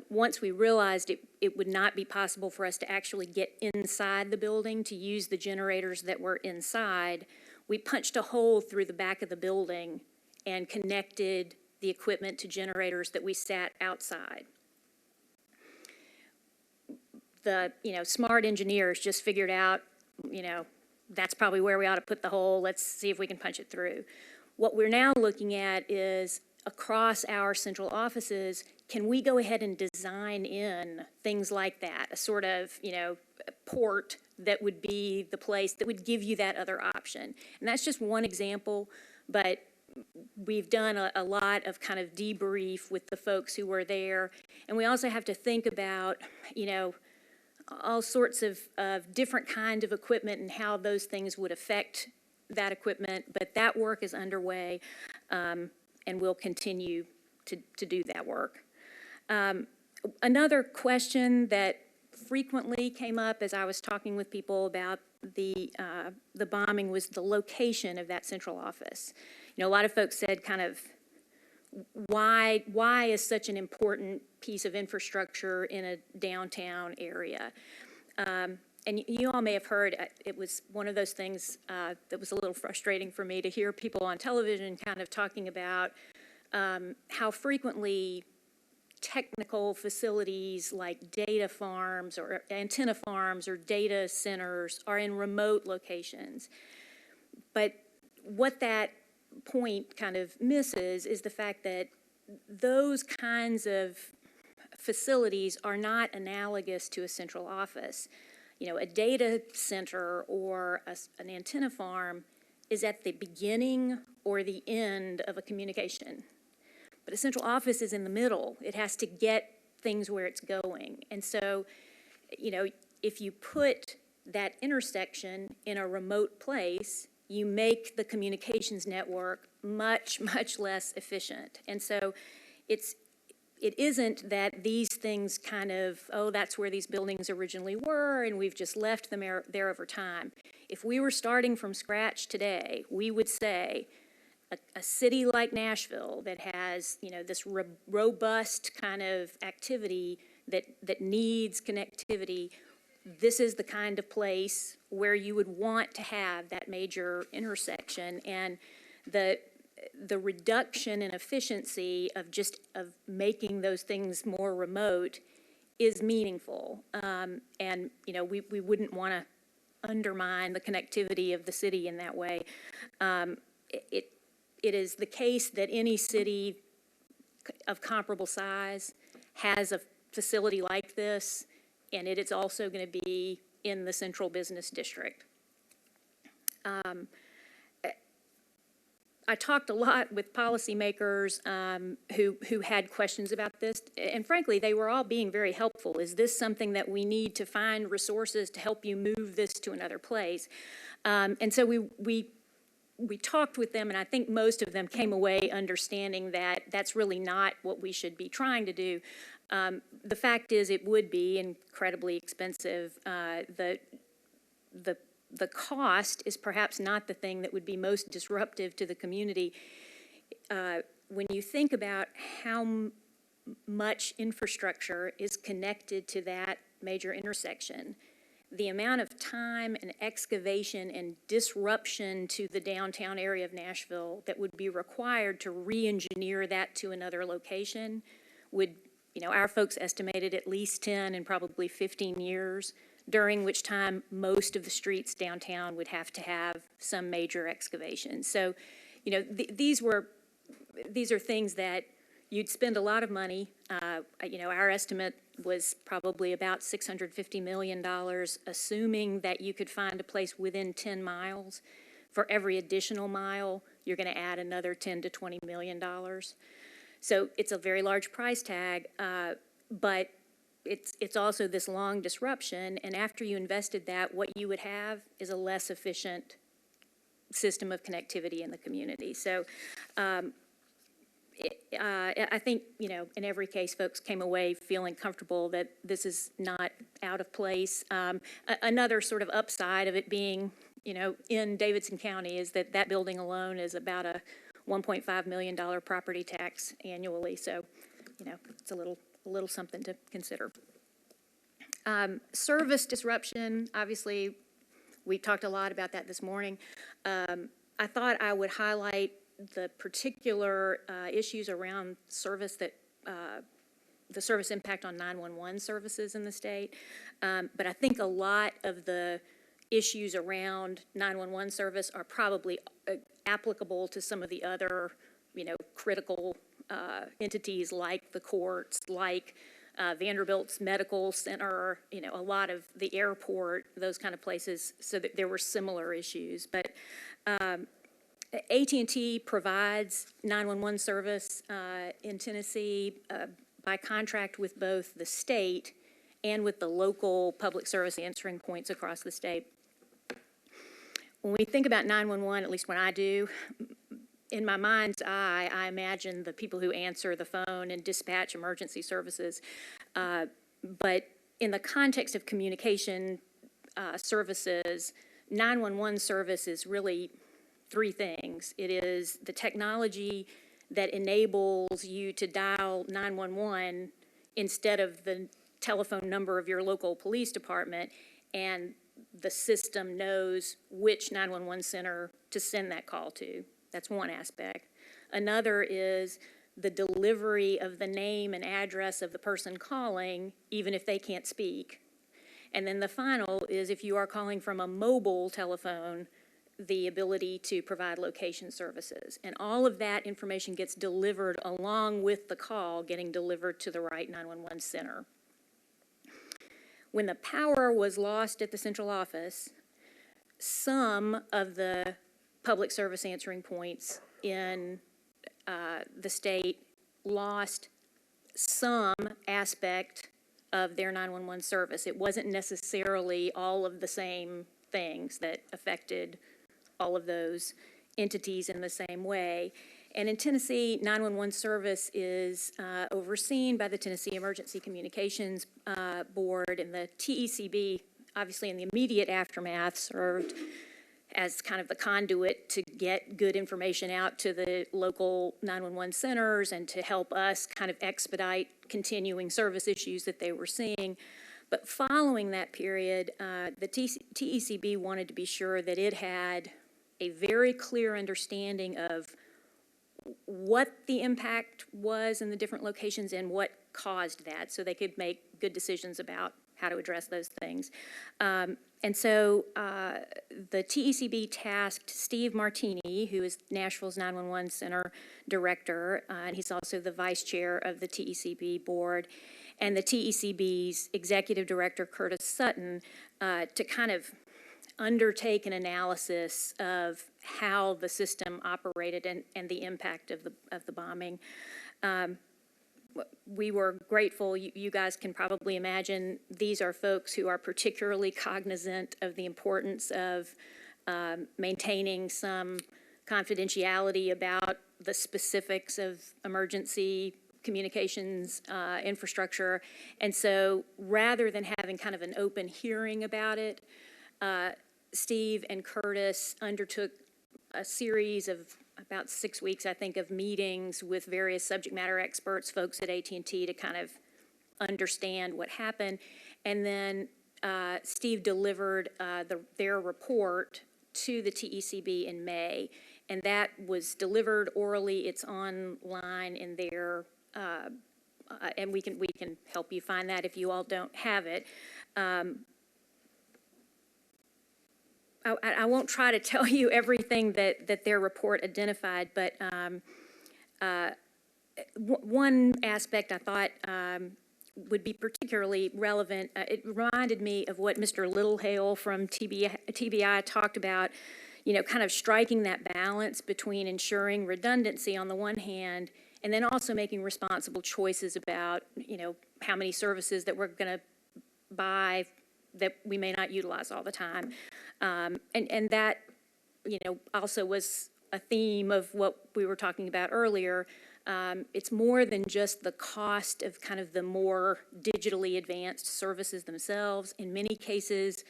once we realized it would not be possible for us to actually get inside the building to use the generators that were inside, we punched a hole through the back of the building and connected the equipment to generators that we sat outside. The, smart engineers just figured out, that's probably where we ought to put the hole. Let's see if we can punch it through. What we're now looking at is across our central offices, can we go ahead and design in things like that, a sort of, port that would be the place that would give you that other option. And that's just one example, but we've done a lot of kind of debrief with the folks who were there. And we also have to think about, all sorts of different kind of equipment and how those things would affect that equipment, but that work is underway, and we'll continue to do that work. Another question that frequently came up as I was talking with people about the bombing was the location of that central office. A lot of folks said kind of, why is such an important piece of infrastructure in a downtown area? And you all may have heard, it was one of those things that was a little frustrating for me to hear people on television kind of talking about how frequently technical facilities like data farms or antenna farms or data centers are in remote locations. But what that point kind of misses is the fact that those kinds of facilities are not analogous to a central office. A data center or an antenna farm is at the beginning or the end of a communication. But a central office is in the middle. It has to get things where it's going. And so, if you put that intersection in a remote place, you make the communications network much, much less efficient. And so it isn't that these things kind of, that's where these buildings originally were and we've just left them there over time. If we were starting from scratch today, we would say a city like Nashville that has, this robust kind of activity that needs connectivity, this is the kind of place where you would want to have that major intersection. And the reduction in efficiency of making those things more remote is meaningful. And we wouldn't want to undermine the connectivity of the city in that way. It is the case that any city of comparable size has a facility like this, and it is also going to be in the central business district. I talked a lot with policymakers who had questions about this, and frankly, they were all being very helpful. Is this something that we need to find resources to help you move this to another place? And so we talked with them, and I think most of them came away understanding that that's really not what we should be trying to do. The fact is, it would be incredibly expensive. The cost is perhaps not the thing that would be most disruptive to the community. When you think about how much infrastructure is connected to that major intersection, the amount of time and excavation and disruption to the downtown area of Nashville that would be required to re-engineer that to another location would, our folks estimated at least 10 and probably 15 years, during which time most of the streets downtown would have to have some major excavation. So, these are things that you'd spend a lot of money. Our estimate was probably about $650 million, assuming that you could find a place within 10 miles. For every additional mile, you're going to add another $10 to $20 million. So it's a very large price tag, but it's also this long disruption, and after you invested that, what you would have is a less efficient system of connectivity in the community. So I think, in every case, folks came away feeling comfortable that this is not out of place. Another sort of upside of it being, in Davidson County is that building alone is about a $1.5 million property tax annually. So, it's a little something to consider. Service disruption, obviously, we talked a lot about that this morning. I thought I would highlight the particular issues around service that, the service impact on 911 services in the state. But I think a lot of the issues around 911 service are probably applicable to some of the other, critical entities like the courts, like Vanderbilt's medical center, a lot of the airport, those kind of places, so that there were similar issues. But AT&T provides 911 service in Tennessee by contract with both the state and with the local public service answering points across the state. When we think about 911, at least when I do, in my mind's eye, I imagine the people who answer the phone and dispatch emergency services. But in the context of communication services, 911 service is really three things. It is the technology that enables you to dial 911 instead of the telephone number of your local police department, and the system knows which 911 center to send that call to. That's one aspect. Another is the delivery of the name and address of the person calling, even if they can't speak. And then the final is, if you are calling from a mobile telephone, the ability to provide location services. And all of that information gets delivered along with the call getting delivered to the right 911 center. When the power was lost at the central office, some of the public service answering points in the state lost some aspect of their 911 service. It wasn't necessarily all of the same things that affected all of those entities in the same way. And in Tennessee, 911 service is overseen by the Tennessee Emergency Communications Board, and the TECB, obviously in the immediate aftermath, served as kind of the conduit to get good information out to the local 911 centers and to help us kind of expedite continuing service issues that they were seeing. But following that period, the TECB wanted to be sure that it had a very clear understanding of what the impact was in the different locations and what caused that, so they could make good decisions about how to address those things. And so the TECB tasked Steve Martini, who is Nashville's 911 Center Director, and he's also the Vice Chair of the TECB Board, and the TECB's Executive Director, Curtis Sutton, to kind of undertake an analysis of how the system operated and the impact of the bombing. We were grateful. You guys can probably imagine these are folks who are particularly cognizant of the importance of maintaining some confidentiality about the specifics of emergency communications infrastructure. And so rather than having kind of an open hearing about it, Steve and Curtis undertook a series of about 6 weeks, I think, of meetings with various subject matter experts, folks at AT&T, to kind of understand what happened. And then Steve delivered their report to the TECB in May, and that was delivered orally. It's online in their, and we can help you find that if you all don't have it. I won't try to tell you everything that their report identified, but one aspect I thought would be particularly relevant, it reminded me of what Mr. Littlehale from TBI talked about, kind of striking that balance between ensuring redundancy on the one hand and then also making responsible choices about, how many services that we're going to buy that we may not utilize all the time. And that, also was a theme of what we were talking about earlier. It's more than just the cost of kind of the more digitally advanced services themselves. In many cases,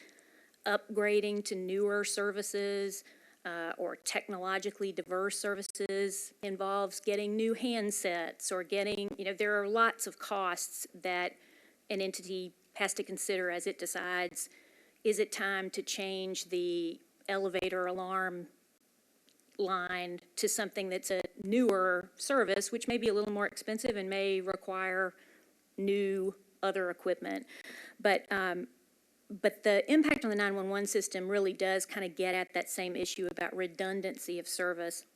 upgrading to newer services or technologically diverse services involves getting new handsets or getting, there are lots of costs that an entity has to consider as it decides, is it time to change the elevator alarm line to something that's a newer service, which may be a little more expensive and may require new other equipment. But the impact on the 911 system really does kind of get at that same issue about redundancy of service.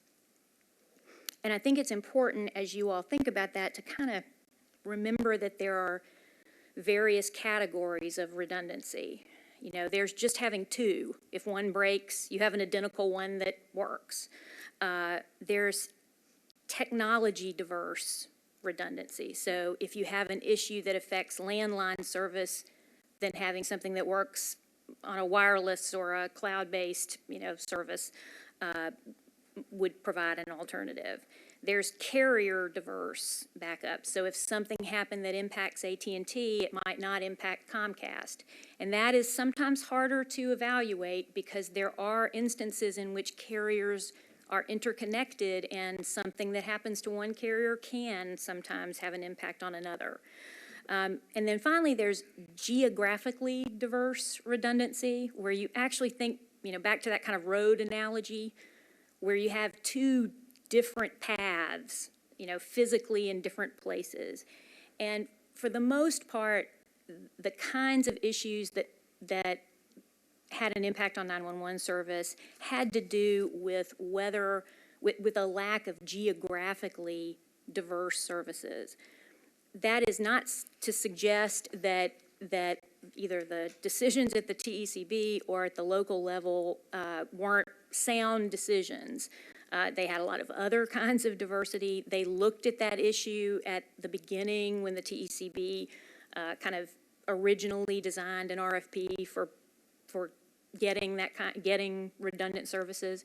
And I think it's important, as you all think about that, to kind of remember that there are various categories of redundancy. There's just having two. If one breaks, you have an identical one that works. There's technology diverse redundancy. So if you have an issue that affects landline service, then having something that works on a wireless or a cloud-based, service would provide an alternative. There's carrier diverse backup. So if something happened that impacts AT&T, it might not impact Comcast. And that is sometimes harder to evaluate because there are instances in which carriers are interconnected and something that happens to one carrier can sometimes have an impact on another. And then finally, there's geographically diverse redundancy, where you actually think, back to that kind of road analogy, where you have two different paths, physically in different places. And for the most part, the kinds of issues that had an impact on 911 service had to do with with a lack of geographically diverse services. That is not to suggest that either the decisions at the TECB or at the local level weren't sound decisions. They had a lot of other kinds of diversity. They looked at that issue at the beginning when the TECB kind of originally designed an RFP for getting redundant services.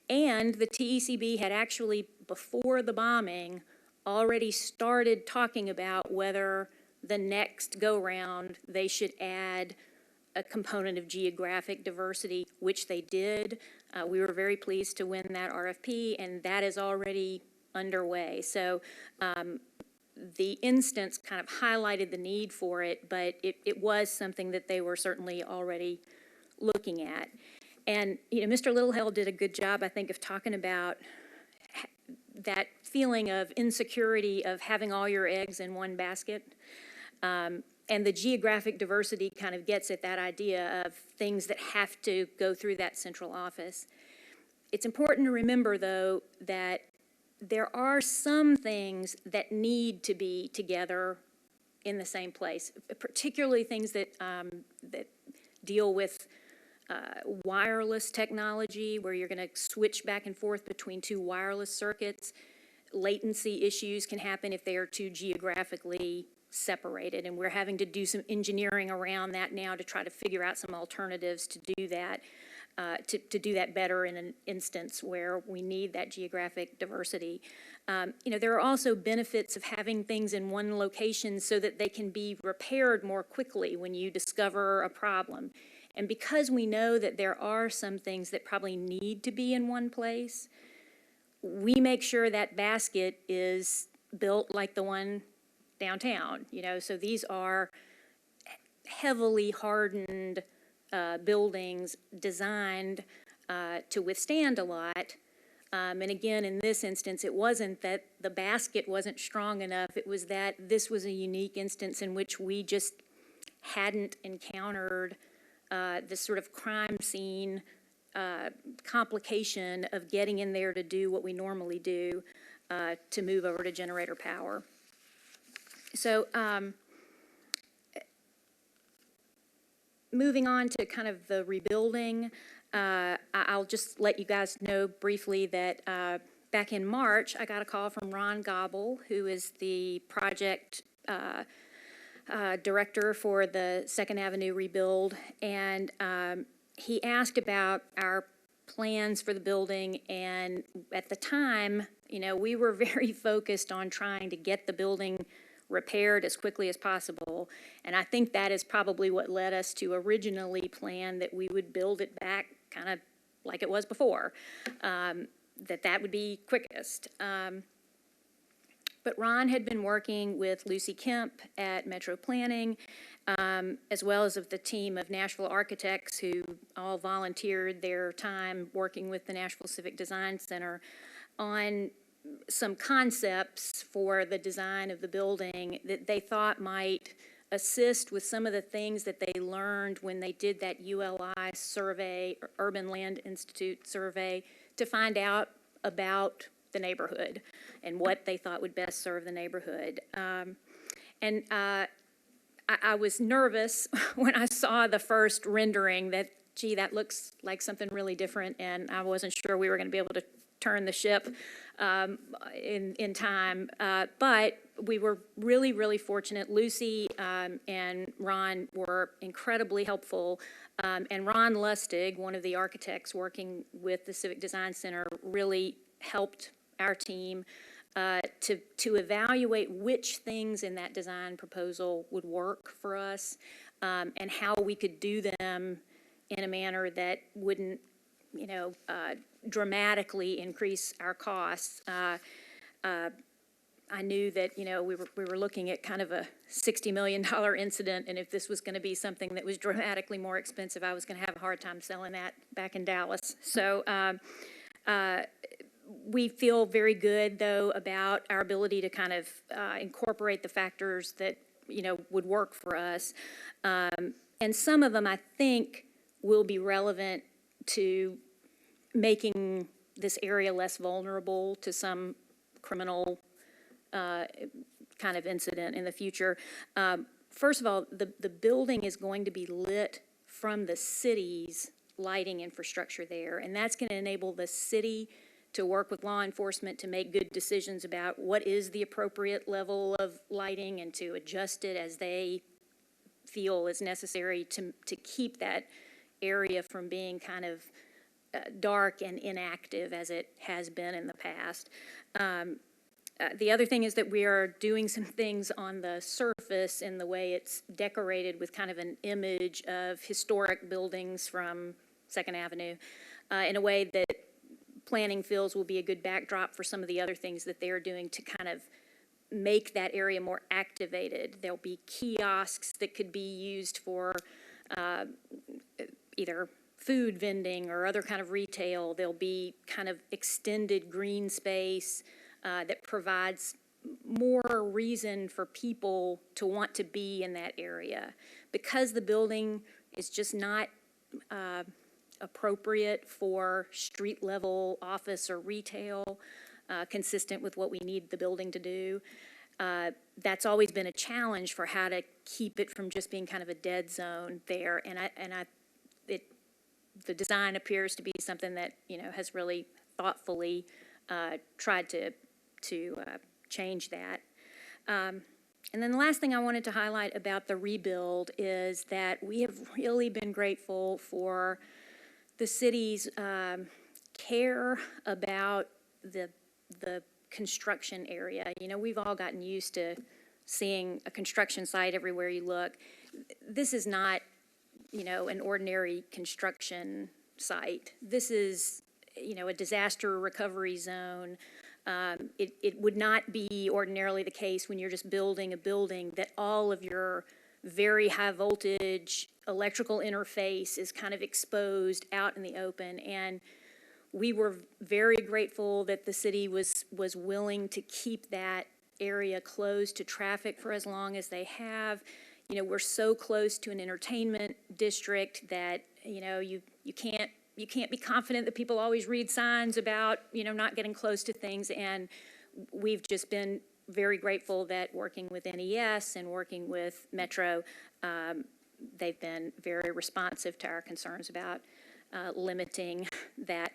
And the TECB had actually, before the bombing, already started talking about whether the next go-round they should add a component of geographic diversity, which they did. We were very pleased to win that RFP, and that is already underway. So the instance kind of highlighted the need for it, but it was something that they were certainly already looking at. And, Mr. Littlehale did a good job, I think, of talking about that feeling of insecurity of having all your eggs in one basket. And the geographic diversity kind of gets at that idea of things that have to go through that central office. It's important to remember, though, that there are some things that need to be together in the same place, particularly things that deal with wireless technology, where you're going to switch back and forth between two wireless circuits. Latency issues can happen if they are too geographically separated, and we're having to do some engineering around that now to try to figure out some alternatives to do that, to do that better in an instance where we need that geographic diversity. There are also benefits of having things in one location so that they can be repaired more quickly when you discover a problem. And because we know that there are some things that probably need to be in one place, we make sure that basket is built like the one downtown. So these are heavily hardened buildings designed to withstand a lot. And again, in this instance, it wasn't that the basket wasn't strong enough. It was that this was a unique instance in which we just hadn't encountered this sort of crime scene complication of getting in there to do what we normally do. to move over to generator power. So moving on to kind of the rebuilding, I'll just let you guys know briefly that back in March, I got a call from Ron Gobble, who is the project director for the Second Avenue rebuild, and he asked about our plans for the building, and at the time, you know, we were very focused on trying to get the building repaired as quickly as possible, and I think that is probably what led us to originally plan that we would build it back kind of like it was before, that would be quickest. But Ron had been working with Lucy Kemp at Metropolitan, as well as of the team of Nashville architects who all volunteered their time working with the Nashville Civic Design Center on some concepts for the design of the building that they thought might assist with some of the things that they learned when they did that ULI survey, or Urban Land Institute survey, to find out about the neighborhood and what they thought would best serve the neighborhood. I was nervous when I saw the first rendering that, gee, that looks like something really different, and I wasn't sure we were going to be able to turn the ship in time. But we were really, really fortunate. Lucy and Ron were incredibly helpful. And Ron Lustig, one of the architects working with the Civic Design Center, really helped our team to evaluate which things in that design proposal would work for us, and how we could do them in a manner that wouldn't, you know, dramatically increase our costs. I knew that, you know, we were looking at kind of a $60 million incident, and if this was going to be something that was dramatically more expensive, I was going to have a hard time selling that back in Dallas. So we feel very good, though, about our ability to kind of incorporate the factors that, you know, would work for us. And some of them, I think, will be relevant to making this area less vulnerable to some criminal kind of incident in the future. First of all, the building is going to be lit from the city's lighting infrastructure there, and that's going to enable the city to work with law enforcement to make good decisions about what is the appropriate level of lighting and to adjust it as they feel is necessary to keep that area from being kind of dark and inactive as it has been in the past. The other thing is that we are doing some things on the surface in the way it's decorated with kind of an image of historic buildings from Second Avenue in a way that planning feels will be a good backdrop for some of the other things that they're doing to kind of make that area more activated. There'll be kiosks that could be used for either food vending or other kind of retail. There'll be kind of extended green space that provides more reason for people to want to be in that area. Because the building is just not appropriate for street-level office or retail, consistent with what we need the building to do. That's always been a challenge for how to keep it from just being kind of a dead zone there. The design appears to be something that, you know, has really thoughtfully tried to change that. And then the last thing I wanted to highlight about the rebuild is that we have really been grateful for the city's care about the construction area. You know, we've all gotten used to seeing a construction site everywhere you look. This is not, you know, an ordinary construction site. This is, you know, a disaster recovery zone. It would not be ordinarily the case when you're just building a building that all of your very high voltage electrical interface is kind of exposed out in the open. And we were very grateful that the city was willing to keep that area closed to traffic for as long as they have. You know, we're so close to an entertainment district that, you know, you can't be confident that people always read signs about, you know, not getting close to things. And we've just been very grateful that working with NES and working with Metro, they've been very responsive to our concerns about limiting that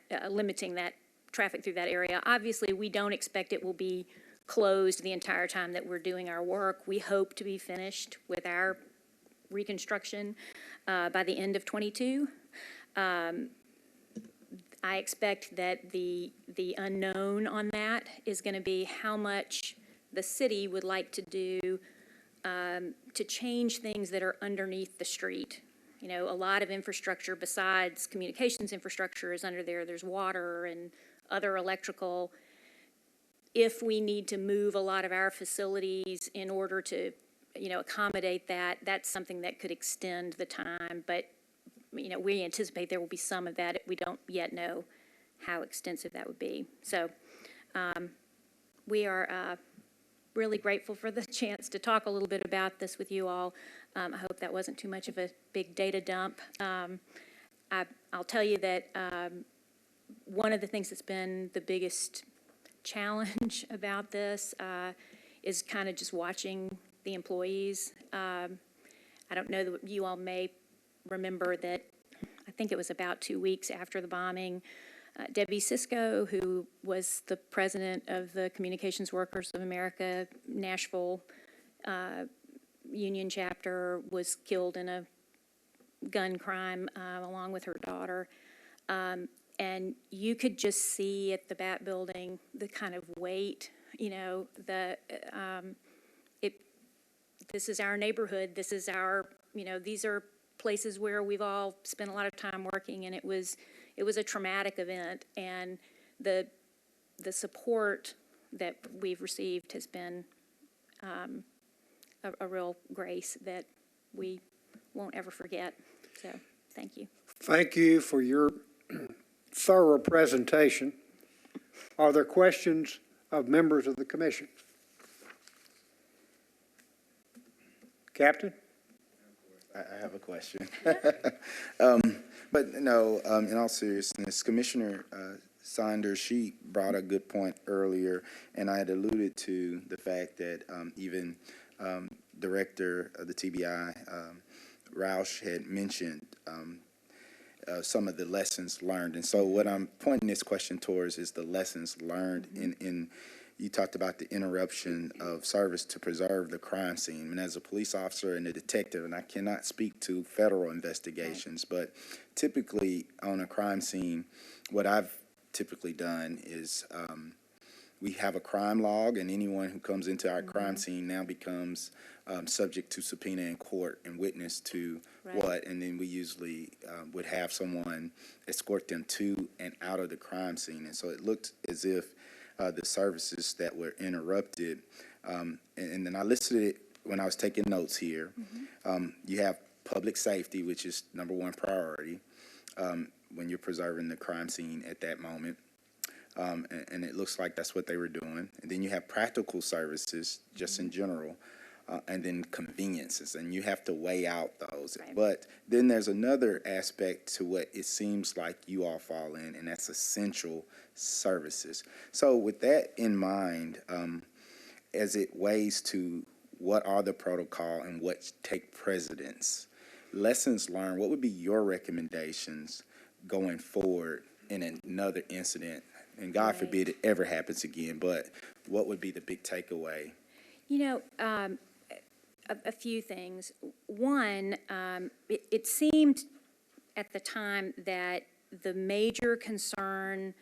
traffic through that area. Obviously, we don't expect it will be closed the entire time that we're doing our work. We hope to be finished with our reconstruction by the end of '22. I expect that the unknown on that is going to be how much the city would like to do to change things that are underneath the street. You know, a lot of infrastructure besides communications infrastructure is under there. There's water and other electrical. If we need to move a lot of our facilities in order to, you know, accommodate that, that's something that could extend the time. But, you know, we anticipate there will be some of that. We don't yet know how extensive that would be. So we are really grateful for the chance to talk a little bit about this with you all. I hope that wasn't too much of a big data dump. I'll tell you that one of the things that's been the biggest challenge about this is kind of just watching the employees. I don't know that you all may remember that I think it was about 2 weeks after the bombing, Debbie Cisco, who was the president of the Communications Workers of America Nashville Union Chapter, was killed in a gun crime along with her daughter. And you could just see at the Bat Building the kind of weight, you know, this is our neighborhood, this is our, you know, these are places where we've all spent a lot of time working, and it was a traumatic event, and the support that we've received has been a real grace that we won't ever forget. So thank you. Thank you for your thorough presentation. Are there questions of members of the commission? Captain? I have a question. But no, in all seriousness, Commissioner Saunders, she brought a good point earlier, and I had alluded to the fact that even Director of the TBI, Roush, had mentioned some of the lessons learned. And so what I'm pointing this question towards is the lessons learned in you talked about the interruption of service to preserve the crime scene. And as a police officer and a detective, and I cannot speak to federal investigations, but typically on a crime scene, what I've typically done is we have a crime log, and anyone who comes into our crime scene now becomes subject to subpoena in court and witness to what, and then we usually would have someone escort them to and out of the crime scene. And so it looked as if the services that were interrupted, and then I listed it when I was taking notes here. You have public safety, which is number one priority when you're preserving the crime scene at that moment. And it looks like that's what they were doing. And then you have practical services, just in general, and then conveniences, and you have to weigh out those. Right. But then there's another aspect to what it seems like you all fall in, and that's essential services. So with that in mind, as it weighs to what are the protocol and what take precedence, lessons learned, what would be your recommendations going forward in another incident? And God forbid it ever happens again, but what would be the big takeaway? You know, a few things. One, it seemed at the time that the major concern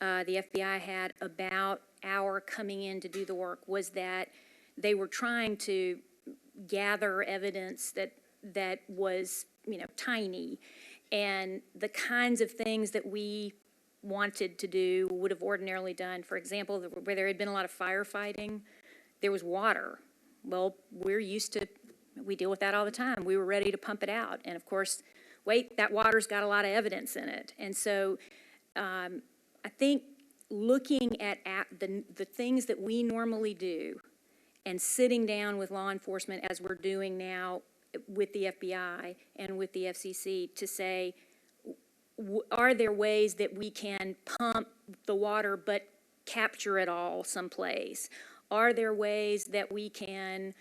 the FBI had about our coming in to do the work was that they were trying to gather evidence that was, you know, tiny, and the kinds of things that we wanted to do would have ordinarily done. For example, where there had been a lot of firefighting, there was water. Well, we deal with that all the time. We were ready to pump it out. And of course, wait, that water's got a lot of evidence in it. And so I think looking at the things that we normally do and sitting down with law enforcement as we're doing now with the FBI and with the FCC to say, are there ways that we can pump the water but capture it all someplace? Are there ways that we can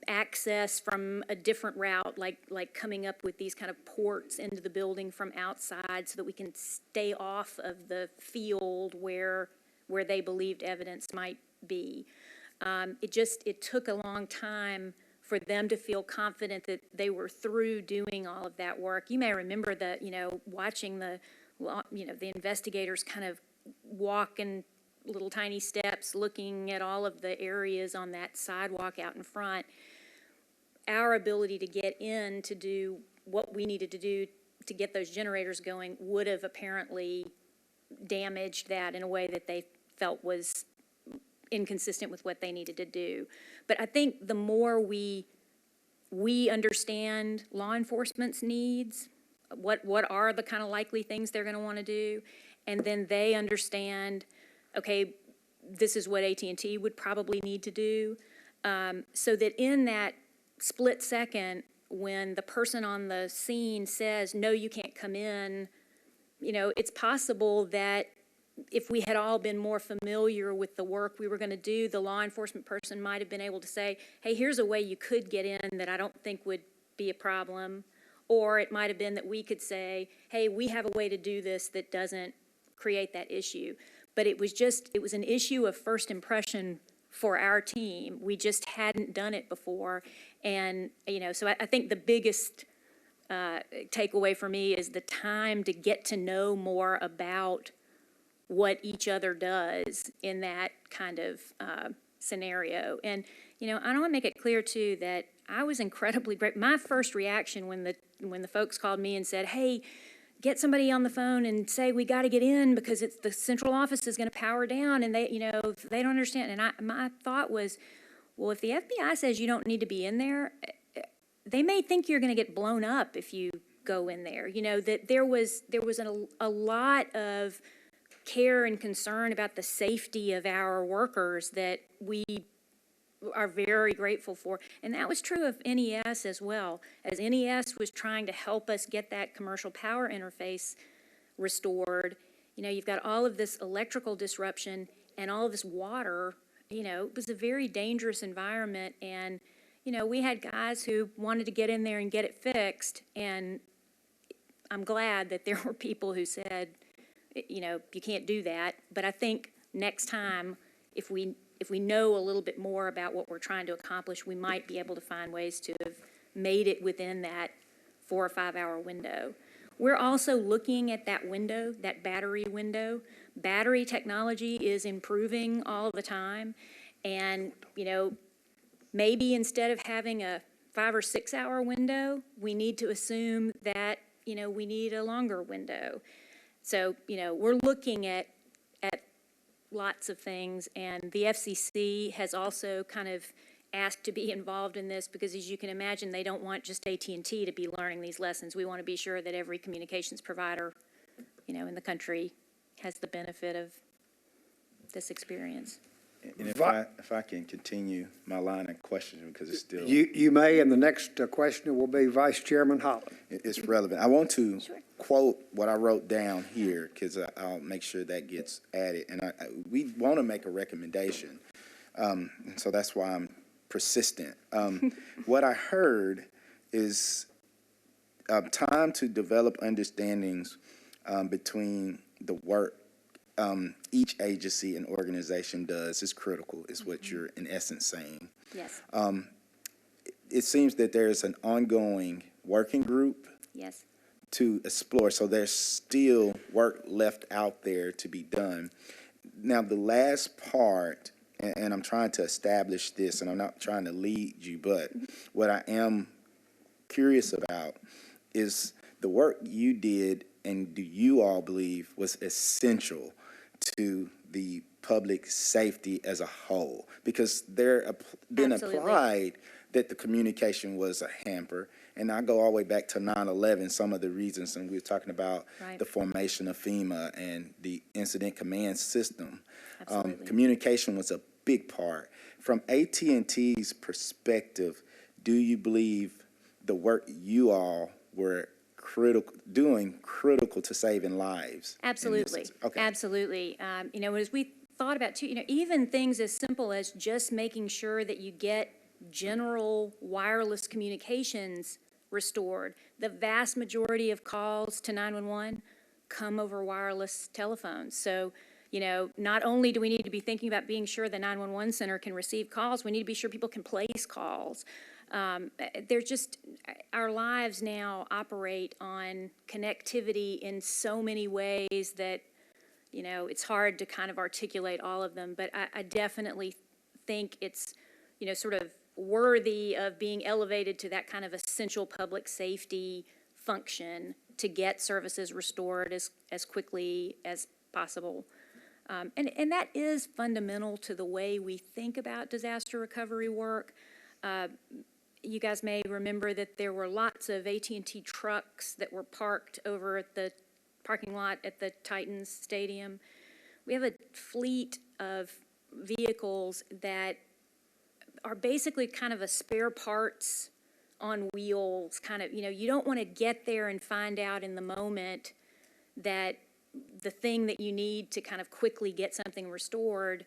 access from a different route, like coming up with these kind of ports into the building from outside so that we can stay off of the field where they believed evidence might be? It took a long time for them to feel confident that they were through doing all of that work. You may remember that, watching the investigators kind of walk in little tiny steps, looking at all of the areas on that sidewalk out in front. Our ability to get in to do what we needed to do to get those generators going would have apparently damaged that in a way that they felt was inconsistent with what they needed to do. But I think the more we understand law enforcement's needs, what are the kind of likely things they're going to want to do, and then they understand, okay, this is what AT&T would probably need to do, so that in that split second when the person on the scene says, no, you can't come in, it's possible that if we had all been more familiar with the work we were going to do, the law enforcement person might have been able to say, hey, here's a way you could get in that I don't think would be a problem. Or it might have been that we could say, hey, we have a way to do this that doesn't create that issue. But it was an issue of first impression for our team. We just hadn't done it before. And, so I think the biggest takeaway for me is the time to get to know more about what each other does in that kind of scenario. And, I want to make it clear, too, that I was incredibly grateful. My first reaction when the folks called me and said, hey, get somebody on the phone and say, we got to get in because it's the central office is going to power down and they don't understand. And my thought was, well, if the FBI says you don't need to be in there, they may think you're going to get blown up if you go in there. That there was a lot of care and concern about the safety of our workers that we are very grateful for. And that was true of NES as well. As NES was trying to help us get that commercial power interface restored, you've got all of this electrical disruption and all of this water. It was a very dangerous environment. And, we had guys who wanted to get in there and get it fixed. And I'm glad that there were people who said, you can't do that. But I think next time, if we know a little bit more about what we're trying to accomplish, we might be able to find ways to have made it within that 4 or 5 hour window. We're also looking at that window, that battery window. Battery technology is improving all the time. And, maybe instead of having a 5 or 6 hour window, we need to assume that, we need a longer window. So, we're looking at lots of things, and the FCC has also kind of asked to be involved in this because, as you can imagine, they don't want just AT&T to be learning these lessons. We want to be sure that every communications provider, in the country has the benefit of this experience. And if I can continue my line of questioning, because it's still... You may, and the next questioner will be Vice Chairman Holland. It's relevant. I want to quote what I wrote down here, because I'll make sure that gets added. And we want to make a recommendation, so that's why I'm persistent. What I heard is time to develop understandings between the work each agency and organization does is critical, is what you're in essence saying. Yes. It seems that there's an ongoing working group Yes. to explore, so there's still work left out there to be done. Now, the last part, and I'm trying to establish this, and I'm not trying to lead you, but what I am curious about is the work you did and do you all believe was essential to the public safety as a whole? Because there been applied that the communication was a hamper, and I go all the way back to 9/11, some of the reasons, and we were talking about the formation of FEMA and the incident command system. Communication was a big part. From AT&T's perspective, do you believe the work you all were critical to saving lives? Absolutely. Okay. Absolutely. As we thought about too, even things as simple as just making sure that you get general wireless communications restored. The vast majority of calls to 911 come over wireless telephones. So, not only do we need to be thinking about being sure the 911 center can receive calls, we need to be sure people can place calls. Our lives now operate on connectivity in so many ways that, it's hard to kind of articulate all of them, but I definitely think it's, sort of worthy of being elevated to that kind of essential public safety function to get services restored as quickly as possible. And that is fundamental to the way we think about disaster recovery work. You guys may remember that there were lots of AT&T trucks that were parked over at the parking lot at the Titans Stadium. We have a fleet of vehicles that are basically kind of a spare parts on wheels, kind of, you don't want to get there and find out in the moment that the thing that you need to kind of quickly get something restored,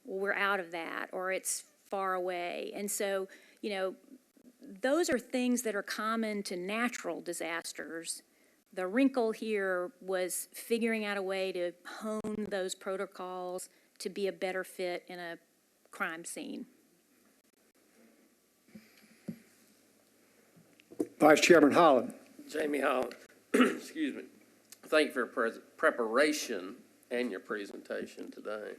well, we're out of that, or it's far away. And so, those are things that are common to natural disasters. The wrinkle here was figuring out a way to hone those protocols to be a better fit in a crime scene. Vice Chairman Holland. Jamie Holland, excuse me. Thank you for your preparation and your presentation today.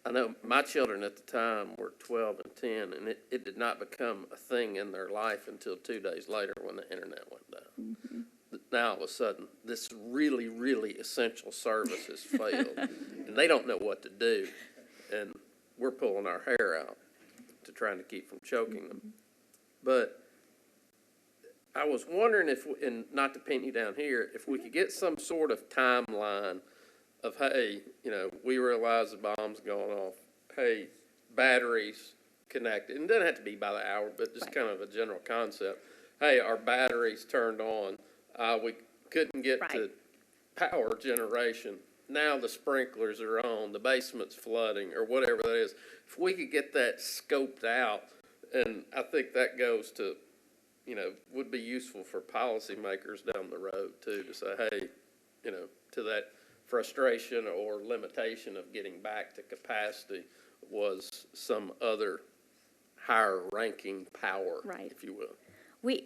I know my children at the time were 12 and 10, and it did not become a thing in their life until 2 days later when the internet went down. Mm-hmm. Now, all of a sudden, this really, really essential service has failed, and they don't know what to do, and we're pulling our hair out to trying to keep from choking them. But I was wondering if, and not to pin you down here, if we could get some sort of timeline of, hey, we realize the bomb's going off. Hey, batteries connected. And it doesn't have to be by the hour, but just kind of a general concept. Hey, our batteries turned on. We couldn't get to power generation. Now the sprinklers are on. The basement's flooding or whatever that is. If we could get that scoped out, and I think that goes to, would be useful for policymakers down the road too, to say, hey, to that frustration or limitation of getting back to capacity was some other higher ranking power, if you will.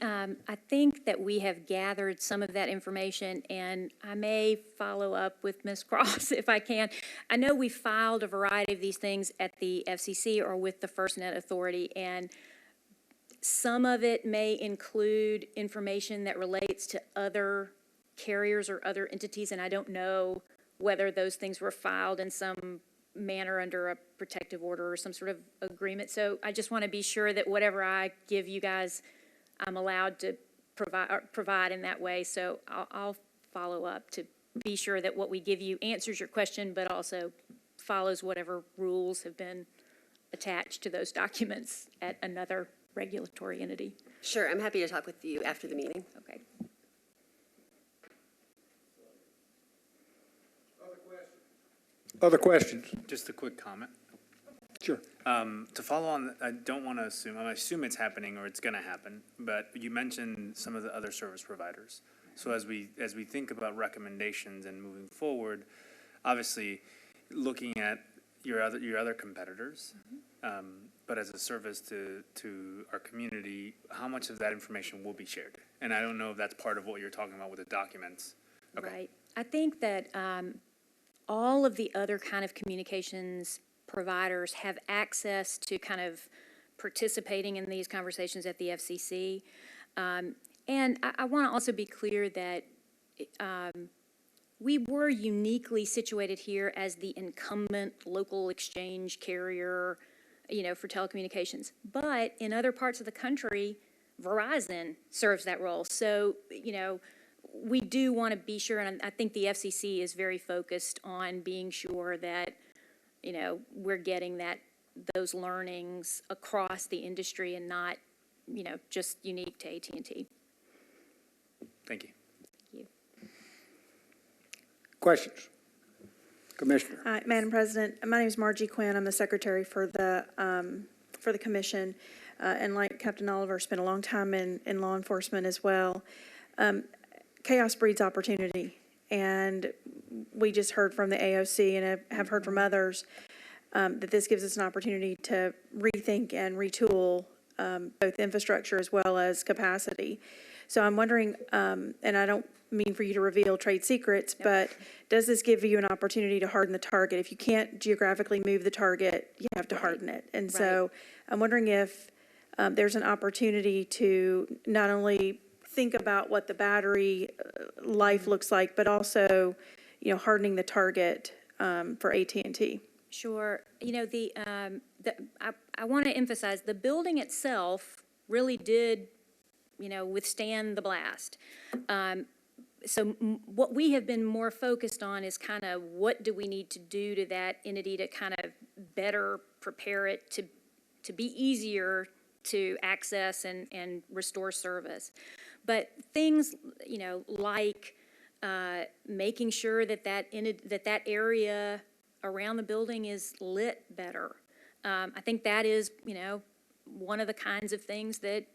I think that we have gathered some of that information, and I may follow up with Ms. Cross if I can. I know we filed a variety of these things at the FCC or with the FirstNet Authority, and some of it may include information that relates to other carriers or other entities, and I don't know whether those things were filed in some manner under a protective order or some sort of agreement. So I just want to be sure that whatever I give you guys, I'm allowed to provide in that way. So I'll follow up to be sure that what we give you answers your question, but also follows whatever rules have been attached to those documents at another regulatory entity. Sure, I'm happy to talk with you after the meeting. Okay. Other questions? Just a quick comment. Sure. To follow on, I don't want to assume, I assume it's happening or it's going to happen, but you mentioned some of the other service providers. So as we think about recommendations and moving forward, obviously looking at your other competitors, but as a service to our community, how much of that information will be shared? And I don't know if that's part of what you're talking about with the documents. Okay. Right. I think that all of the other kind of communications providers have access to kind of participating in these conversations at the FCC. And I want to also be clear that we were uniquely situated here as the incumbent local exchange carrier, for telecommunications. But in other parts of the country, Verizon serves that role. So, we do want to be sure, and I think the FCC is very focused on being sure that, we're getting those learnings across the industry and not, just unique to AT&T. Thank you. Questions? Commissioner. Hi, Madam President. My name is Margie Quinn. I'm the secretary for the commission. And like Captain Oliver, spent a long time in law enforcement as well. Chaos breeds opportunity. And we just heard from the AOC and have heard from others that this gives us an opportunity to rethink and retool both infrastructure as well as capacity. So I'm wondering, and I don't mean for you to reveal trade secrets, but does this give you an opportunity to harden the target? If you can't geographically move the target, you have to harden it. And so I'm wondering if there's an opportunity to not only think about what the battery life looks like, but also, hardening the target for AT&T. Sure. I want to emphasize the building itself really did, withstand the blast. So what we have been more focused on is kind of what do we need to do to that entity to kind of better prepare it to be easier to access and restore service. But things, like making sure that area around the building is lit better. I think that is, one of the kinds of things that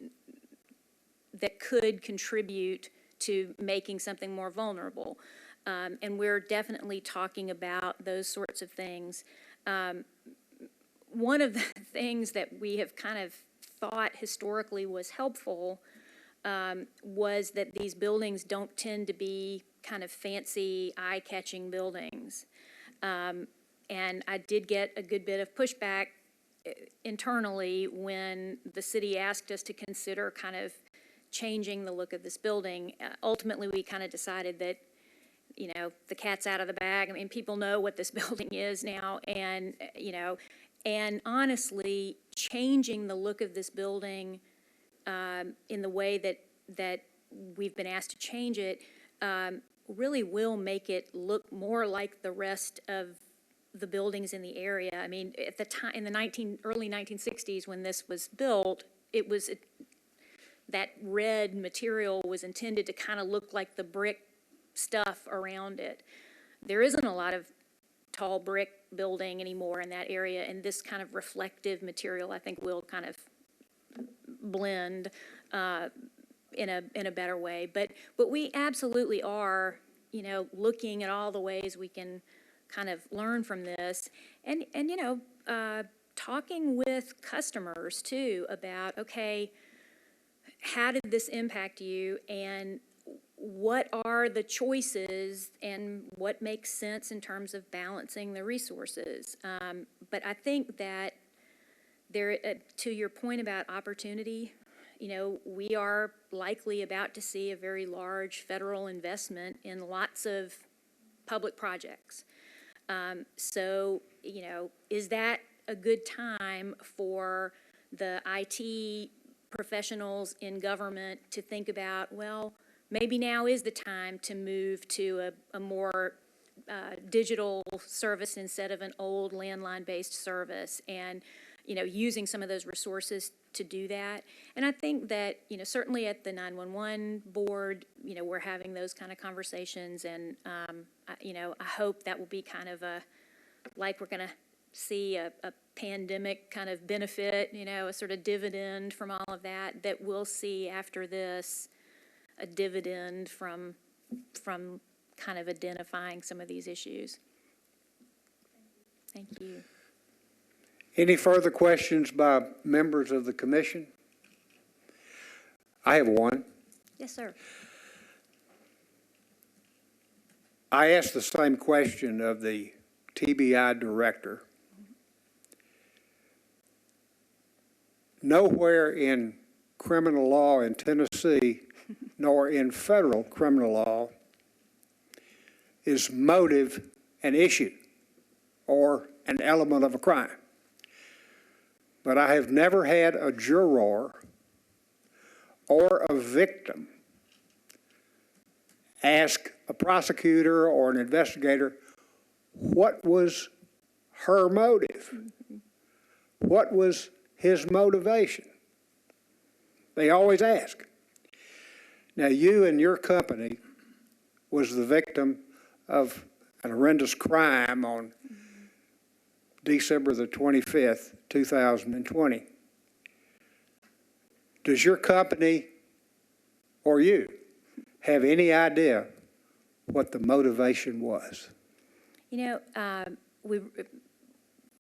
could contribute to making something more vulnerable. And we're definitely talking about those sorts of things. One of the things that we have kind of thought historically was helpful was that these buildings don't tend to be kind of fancy, eye-catching buildings. And I did get a good bit of pushback internally when the city asked us to consider kind of changing the look of this building. Ultimately, we kind of decided that, the cat's out of the bag. I mean, people know what this building is now, and, and honestly, changing the look of this building in the way that we've been asked to change it really will make it look more like the rest of the buildings in the area. I mean, at the time, in the early 1960s, when this was built, it was that red material was intended to kind of look like the brick stuff around it. There isn't a lot of tall brick building anymore in that area, and this kind of reflective material, I think, will kind of blend in a better way. But we absolutely are, looking at all the ways we can kind of learn from this, and talking with customers too about, okay, how did this impact you, and what are the choices, and what makes sense in terms of balancing the resources. But I think that there, to your point about opportunity, we are likely about to see a very large federal investment in lots of public projects. So, is that a good time for the IT professionals in government to think about, well, maybe now is the time to move to a more digital service instead of an old landline-based service, and, using some of those resources to do that. And I think that, certainly at the 911 board, we're having those kind of conversations, and, I hope that will be kind of like we're going to see a pandemic kind of benefit, a sort of dividend from all of that we'll see after this, a dividend from kind of identifying some of these issues. Thank you. Any further questions by members of the commission? I have one. Yes, sir. I asked the same question of the TBI director. Nowhere in criminal law in Tennessee, nor in federal criminal law, is motive an issue or an element of a crime. But I have never had a juror or a victim ask a prosecutor or an investigator, what was her motive? What was his motivation? They always ask. Now, you and your company was the victim of an horrendous crime on December the 25th, 2020. Does your company or you have any idea what the motivation was? You know,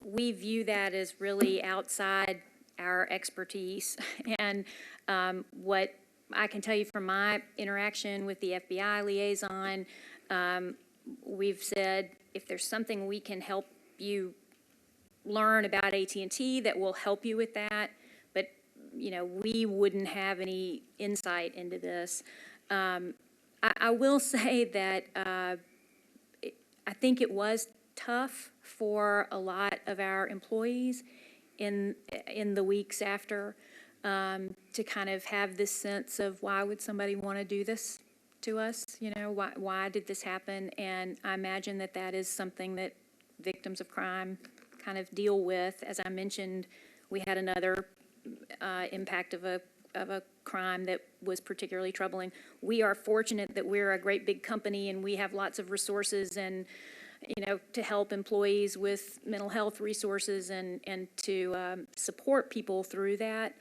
we view that as really outside our expertise. And what I can tell you from my interaction with the FBI liaison, we've said if there's something we can help you learn about AT&T that will help you with that, but, you know, we wouldn't have any insight into this. I will say that I think it was tough for a lot of our employees in the weeks after to kind of have this sense of why would somebody want to do this to us? You know, why did this happen? And I imagine that that is something that victims of crime kind of deal with. As I mentioned, we had another impact of a crime that was particularly troubling. We are fortunate that we're a great big company and we have lots of resources and, you know, to help employees with mental health resources and to support people through that.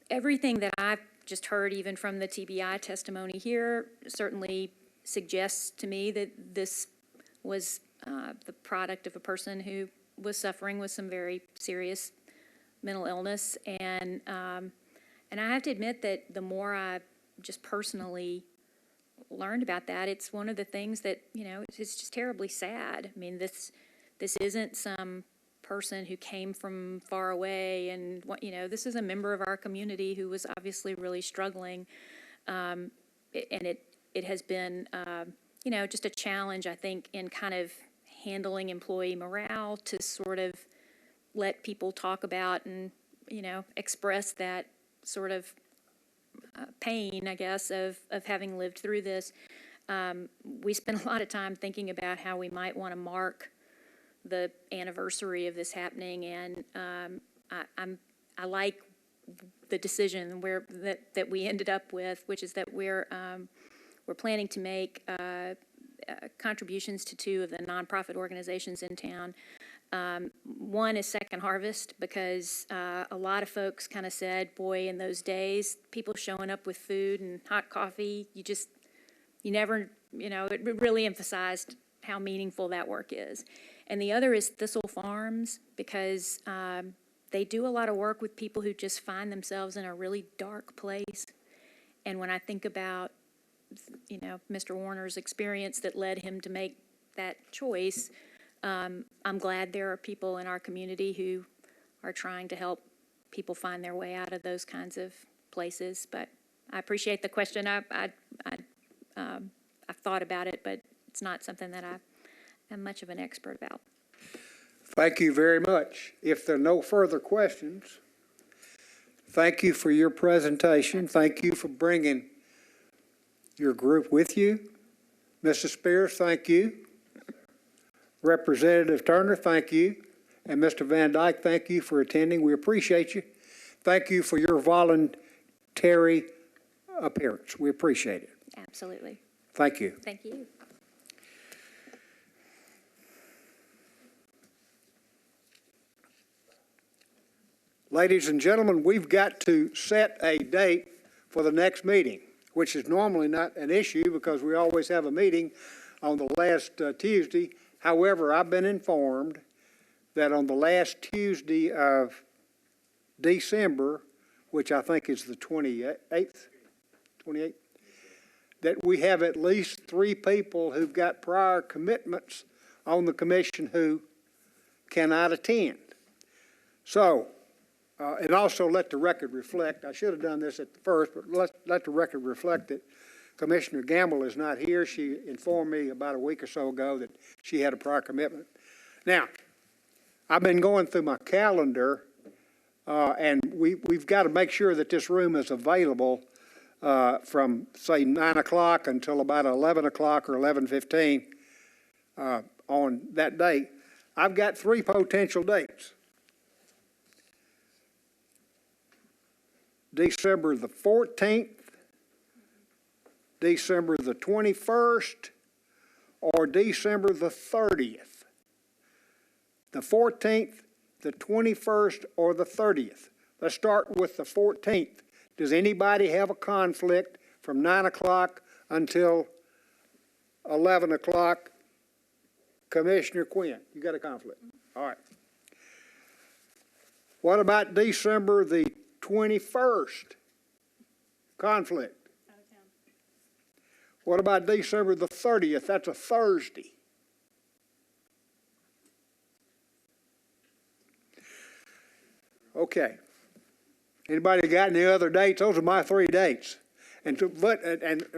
Everything that I've just heard, even from the TBI testimony here, certainly suggests to me that this was the product of a person who was suffering with some very serious mental illness. And I have to admit that the more I just personally learned about that, it's one of the things that, you know, it's just terribly sad. I mean, this isn't some person who came from far away and, you know, this is a member of our community who was obviously really struggling. And it has been, you know, just a challenge, I think, in kind of handling employee morale to sort of let people talk about and, you know, express that sort of pain, I guess, of having lived through this. We spent a lot of time thinking about how we might want to mark the anniversary of this happening, and I like the decision that we ended up with, which is that we're planning to make contributions to 2 of the nonprofit organizations in town. One is Second Harvest, because a lot of folks kind of said, boy, in those days, people showing up with food and hot coffee, you never, you know, it really emphasized how meaningful that work is. And the other is Thistle Farms, because they do a lot of work with people who just find themselves in a really dark place. And when I think about, you know, Mr. Warner's experience that led him to make that choice, I'm glad there are people in our community who are trying to help people find their way out of those kinds of places. But I appreciate the question. I've thought about it, but it's not something that I am much of an expert about. Thank you very much. If there are no further questions, thank you for your presentation. Thank you for bringing your group with you. Mrs. Spears, thank you. Representative Turner, thank you. And Mr. Van Dyke, thank you for attending. We appreciate you. Thank you for your voluntary appearance. We appreciate it. Absolutely. Thank you. Thank you. Ladies and gentlemen, we've got to set a date for the next meeting, which is normally not an issue because we always have a meeting on the last Tuesday. However, I've been informed that on the last Tuesday of December, which I think is the 28th, that we have at least 3 people who've got prior commitments on the commission who cannot attend. So, and also let the record reflect, I should have done this at the first, but let the record reflect that Commissioner Gamble is not here. She informed me about a week or so ago that she had a prior commitment. Now, I've been going through my calendar, and we've got to make sure that this room is available from, say, 9 o'clock until about 11 o'clock or 11:15 on that date. I've got 3 potential dates. December the 14th, December the 21st, or December the 30th? The 14th, the 21st, or the 30th? Let's start with the 14th. Does anybody have a conflict from 9 o'clock until 11 o'clock? Commissioner Quinn, you got a conflict? All right. What about December the 21st? Conflict. What about December the 30th? That's a Thursday. Okay. Anybody got any other dates? Those are my 3 dates. And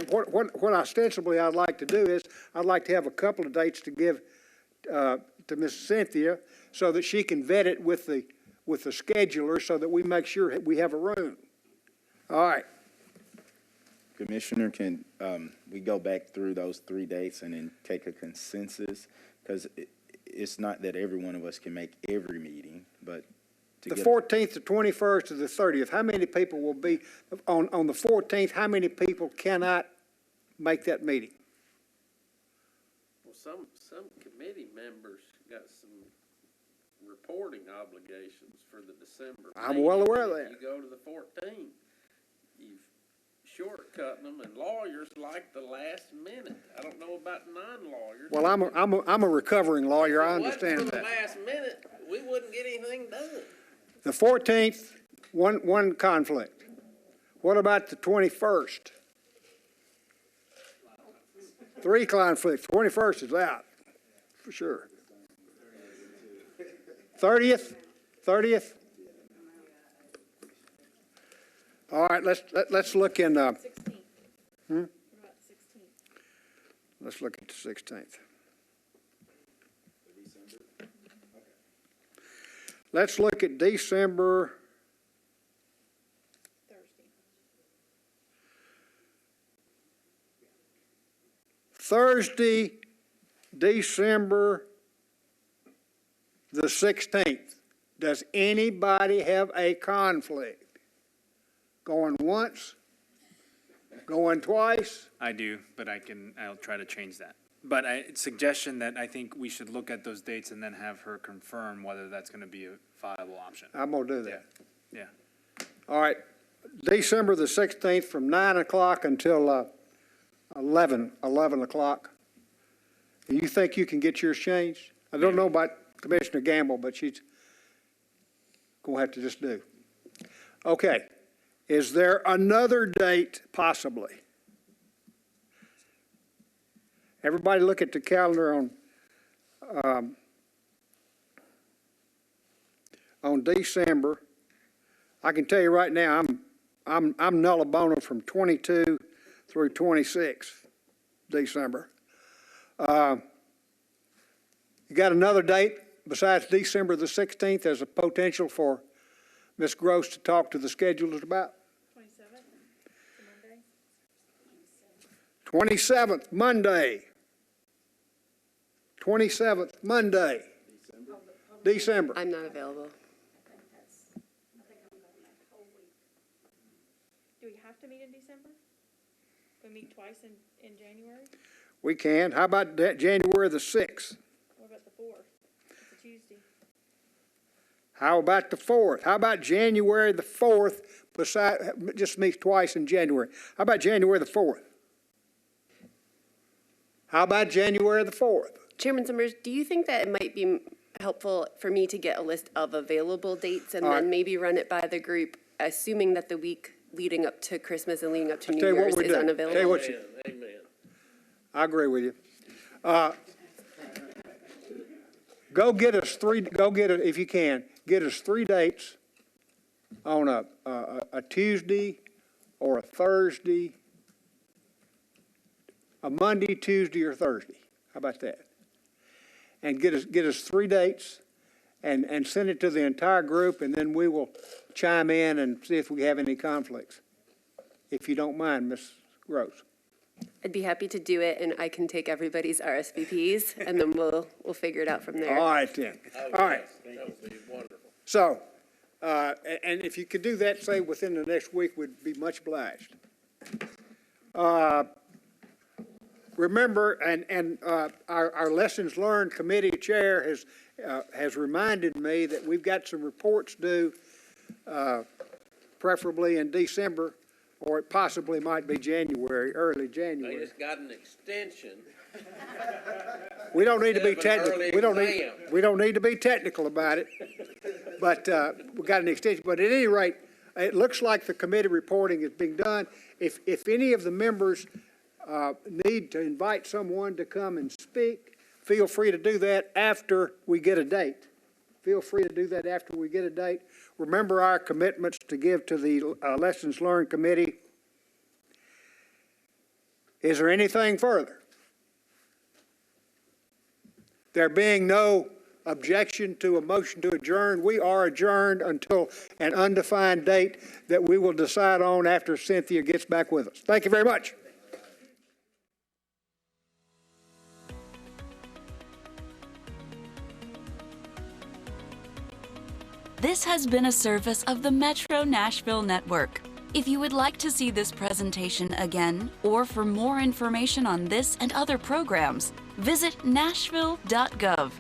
what ostensibly I'd like to do is, I'd like to have a couple of dates to give to Miss Cynthia so that she can vet it with the scheduler so that we make sure we have a room. All right. Commissioner, can we go back through those 3 dates and then take a consensus? Because it's not that every one of us can make every meeting, but The 14th, the 21st, or the 30th, how many people will be, on the 14th, how many people cannot make that meeting? Well, some committee members got some reporting obligations for the December. I'm well aware of meeting. that. You go to the 14th, you've shortcutting them, and lawyers like the last minute. I don't know about non-lawyers. Well, I'm a recovering lawyer, I If it wasn't understand for the that. last minute, we wouldn't get anything done. The 14th, one conflict. What about the 21st? 3 conflicts. 21st is out, for sure. 30th? All right, let's look in, 16th. What about the 16th? let's look at the 16th. Let's look at December. Thursday, December the 16th. Does anybody have a conflict? Going once? Going twice? I do, but I'll try to change that. But suggestion that I think we should look at those dates and then have her confirm whether that's going to be a viable option. I'm going to do that. Yeah. All right, December the 16th from 9 o'clock until 11 o'clock. You think you can get yours changed? I don't know about Commissioner Gamble, but she's going to have to just do. Okay, is there another date possibly? Everybody look at the calendar on December. I can tell you right now, I'm nulla bona from 22 through 26 December. You got another date besides December the 16th as a potential for Ms. Gross to talk to the schedulers about? 27th, Monday. 27th, Monday. 27th, Monday. December. I'm not available. Do we have to meet in December? We meet twice in January? We can. How about January the 6th? What about the 4th? It's a Tuesday. How about the 4th? How about January the 4th? Just meets twice in January. How about January the 4th? How about January the 4th? Chairman Summers, do you think that it might be helpful for me to get a list of available dates and All then right. maybe run it by the group, assuming that the week leading up to Christmas and leading up to New tell you what Year's we're is doing. unavailable? Tell you what Amen. I agree with you. Go get us if you can, get us 3 dates on a Tuesday or a Thursday, a Monday, Tuesday, or Thursday. How about that? And get us 3 dates and send it to the entire group, and then we will chime in and see if we have any conflicts. If you don't mind, Ms. Gross. I'd be happy to do it, and I can take everybody's RSVPs, and then we'll figure it out from there. All right, then. All right. That would be wonderful. So, and if you could do that, say, within the next week, we'd be much obliged. remember, our Lessons Learned Committee Chair has reminded me that we've got some reports due, preferably in December, or it possibly might be January, early They January. just got an extension. We don't need to be Instead of an technical. early exam. We don't need to be technical about it. But, we got an extension. But at any rate, it looks like the committee reporting is being done. If any of the members, need to invite someone to come and speak, feel free to do that after we get a date. Feel free to do that after we get a date. Remember our commitments to give to the Lessons Learned Committee. Is there anything further? There being no objection to a motion to adjourn, we are adjourned until an undefined date that we will decide on after Cynthia gets back with us. Thank you very much. This has been a service of the Metro Nashville Network. If you would like to see this presentation again, or for more information on this and other programs, visit nashville.gov.